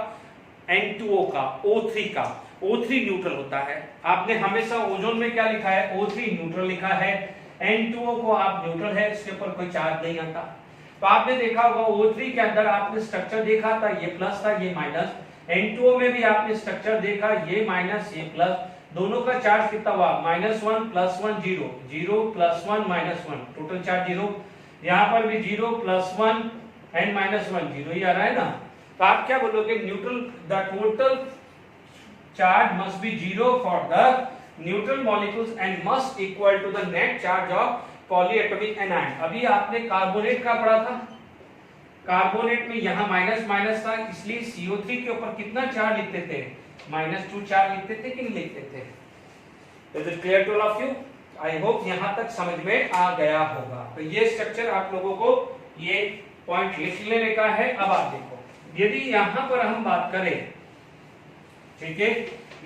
N2O का, O3 का। O3 न्यूट्रल होता है। आपने हमेशा ओजोन में क्या लिखा है, O3 न्यूट्रल लिखा है। N2O को आप न्यूट्रल है, इसके ऊपर कोई चार्ज नहीं आता। तो आपने देखा होगा O3 के अंदर आपने स्ट्रक्चर देखा था, ये प्लस था ये माइनस। N2O में भी आपने स्ट्रक्चर देखा, ये माइनस ये प्लस। दोनों का चार्ज कितना हुआ, -1 +1 0, 0 +1 -1, टोटल चार्ज 0। यहाँ पर भी 0 +1 एंड -1 0 ही आ रहा है ना। तो आप क्या बोलोगे, neutral the total charge must be 0 for the neutral molecules and must equal to the net charge of polyatomic anion. अभी आपने कार्बोनेट का पढ़ा था, कार्बोनेट में यहाँ माइनस माइनस था, इसलिए CO3 के ऊपर कितना चार्ज लिखते थे, -2 चार्ज लिखते थे कि नहीं लिखते थे। Is it clear to all of you? I hope यहां तक समझ में आ गया होगा। तो ये स्ट्रक्चर आप लोगों को ये पॉइंट लिख लेने का है। अब आप देखो, यदि यहां पर हम बात करें, ठीक है,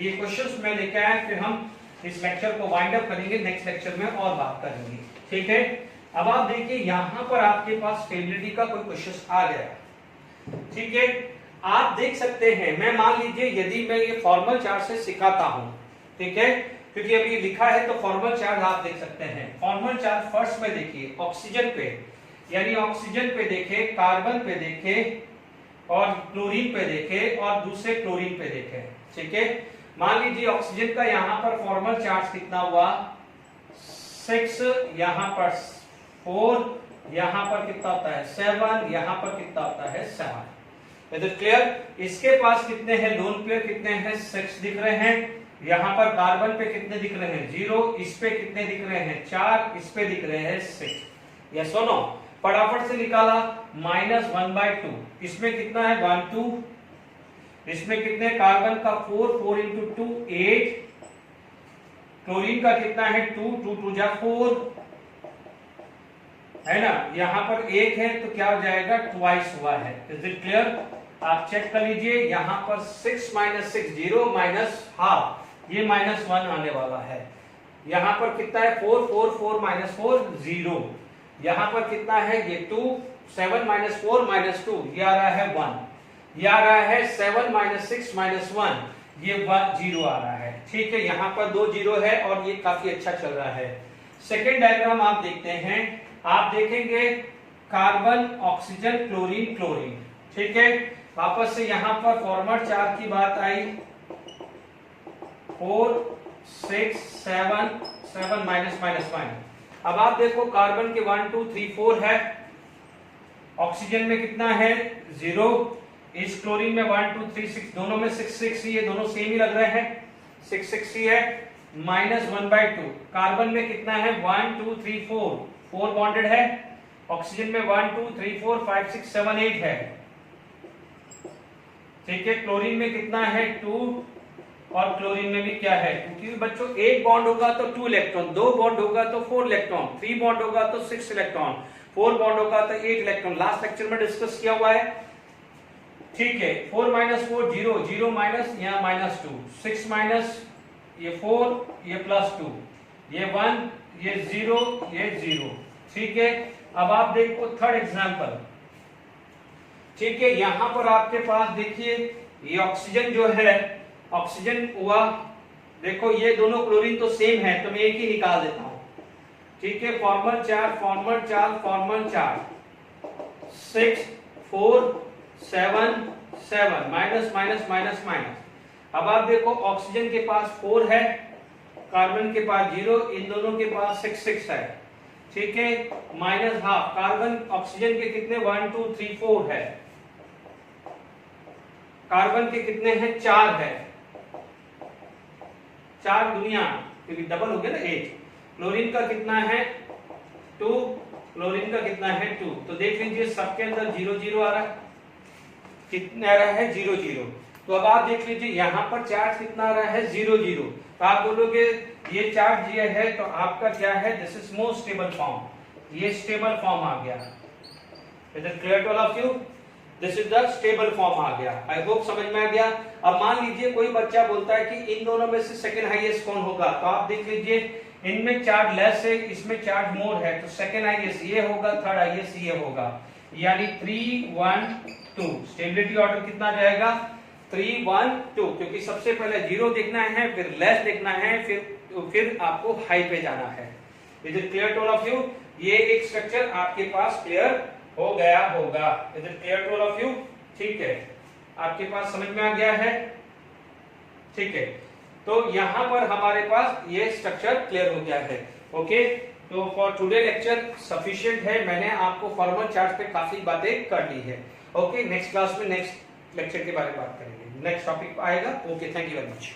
ये क्वेश्चंस मैं लेके आया, फिर हम इस लेक्चर को वाइंड अप करेंगे, नेक्स्ट लेक्चर में और बात करेंगे। ठीक है, अब आप देखिए यहां पर आपके पास स्टेबिलिटी का कोई क्वेश्चन आ गया। ठीक है, आप देख सकते हैं, मैं मान लीजिए यदि मैं ये फॉर्मल चार्ज से सिखाता हूं, ठीक है, क्योंकि अभी ये लिखा है तो फॉर्मल चार्ज आप देख सकते हैं। फॉर्मल चार्ज फर्स्ट में देखिए ऑक्सीजन पे, यानी ऑक्सीजन पे देखे, कार्बन पे देखे और क्लोरीन पे देखे और दूसरे क्लोरीन पे देखे। ठीक है, मान लीजिए ऑक्सीजन का यहाँ पर फॉर्मल चार्ज कितना हुआ 6, यहाँ पर 4, यहाँ पर कितना होता है 7, यहाँ पर कितना होता है 7। Is it clear? इसके पास कितने हैं लोन पेयर, कितने हैं 6 दिख रहे हैं। यहाँ पर कार्बन पे कितने दिख रहे हैं 0, इस पे कितने दिख रहे हैं 4, इस पे दिख रहे हैं 6। यस और नो? फटाफट से निकाला, -1/2, इसमें कितना है 1 2, इसमें कितने कार्बन का 4, 4 × 2 8, क्लोरीन का कितना है 2, 2 2 जा 4, है ना। यहाँ पर 1 है तो क्या हो जाएगा ट्वाइस हुआ है। Is it clear? आप चेक कर लीजिए, यहाँ पर 6 - 6 0 -1/2, ये -1 आने वाला है। यहाँ पर कितना है 4 4 4 -4 0, यहाँ पर कितना है ये 2, 7 - 4 -2, ये आ रहा है 1, ये आ रहा है 7 - 6 -1, ये 1 0 आ रहा है। ठीक है, यहाँ पर 2 0 है और ये काफी अच्छा चल रहा है। सेकेंड डायग्राम आप देखते हैं, आप देखेंगे कार्बन ऑक्सीजन क्लोरीन क्लोरीन। ठीक है, वापस से यहाँ पर फॉर्मल चार्ज की बात आई, 4 6 7 7 -1। अब आप देखो कार्बन के 1 2 3 4 है, ऑक्सीजन में कितना है 0, इस क्लोरीन में 1 2 3 6, दोनों में 6 6 ही है, दोनों सेम ही लग रहे हैं, 6 6 ही है। -1/2, कार्बन में कितना है 1 2 3 4 बॉन्डेड है, ऑक्सीजन में 1 2 3 4 5 6 7 8 है। ठीक है, क्लोरीन में कितना है 2 और क्लोरीन में भी क्या है 2, क्योंकि बच्चों एक बॉन्ड होगा तो 2 इलेक्ट्रॉन, 2 बॉन्ड होगा तो 4 इलेक्ट्रॉन, 3 बॉन्ड होगा तो 6 इलेक्ट्रॉन, 4 बॉन्ड होगा तो 8 इलेक्ट्रॉन। लास्ट लेक्चर में डिस्कस किया हुआ है। ठीक है, 4 - 4 0 0 माइनस यहाँ -2, 6 माइनस ये 4, ये +2, ये 1, ये 0, ये 0। ठीक है, अब आप देखो थर्ड एग्जांपल। ठीक है, यहां पर आपके पास देखिए ये ऑक्सीजन जो है, ऑक्सीजन हुआ देखो ये दोनों क्लोरीन तो सेम है तो मैं एक ही निकाल देता हूं, ठीक है। Formal charge, formal charge, formal charge 6 4 7 7 minus minus minus minus. अब आप देखो ऑक्सीजन के पास 4 है, कार्बन के पास 0, इन दोनों के पास 6 6 है, ठीक है। माइनस हाफ, कार्बन ऑक्सीजन के कितने 1 2 3 4 है, कार्बन के कितने हैं 4 है, 4 दुनिया क्योंकि डबल हो गया ना 8। क्लोरीन का कितना है 2, क्लोरीन का कितना है 2। तो देख लीजिए सबके अंदर 0 0 आ रहा है, कितना आ रहा है 0 0। तो अब आप देख लीजिए यहाँ पर चार्ज कितना आ रहा है 0 0। तो आप बोलोगे ये चार्ज ये है तो आपका क्या है, this is most stable form, ये स्टेबल फॉर्म आ गया। Is it clear to all of you? This is the stable form आ गया। आई होप समझ में आ गया। अब मान लीजिए कोई बच्चा बोलता है कि इन दोनों में से सेकंड हाईएस्ट कौन होगा, तो आप देख लीजिए इनमें चार्ज लेस है, इसमें चार्ज मोर है, तो सेकंड हाईएस्ट ये होगा, थर्ड हाईएस्ट ये होगा, यानी 3 1 2। स्टेबिलिटी ऑर्डर कितना जाएगा 3 1 2, क्योंकि सबसे पहले 0 देखना है, फिर लेस देखना है, फिर आपको हाई पे जाना है। Is it clear to all of you? ये एक स्ट्रक्चर आपके पास क्लियर हो गया होगा। Is it clear to all of you? ठीक है, आपके पास समझ में आ गया है, ठीक है। तो यहां पर हमारे पास ये स्ट्रक्चर क्लियर हो गया है। ओके, तो फॉर टुडे लेक्चर सफिशिएंट है, मैंने आपको फॉर्मल चार्ज पे काफी बातें कर ली है। ओके, नेक्स्ट क्लास में नेक्स्ट लेक्चर के बारे में बात करेंगे, नेक्स्ट टॉपिक आएगा। Okay, thank you very much.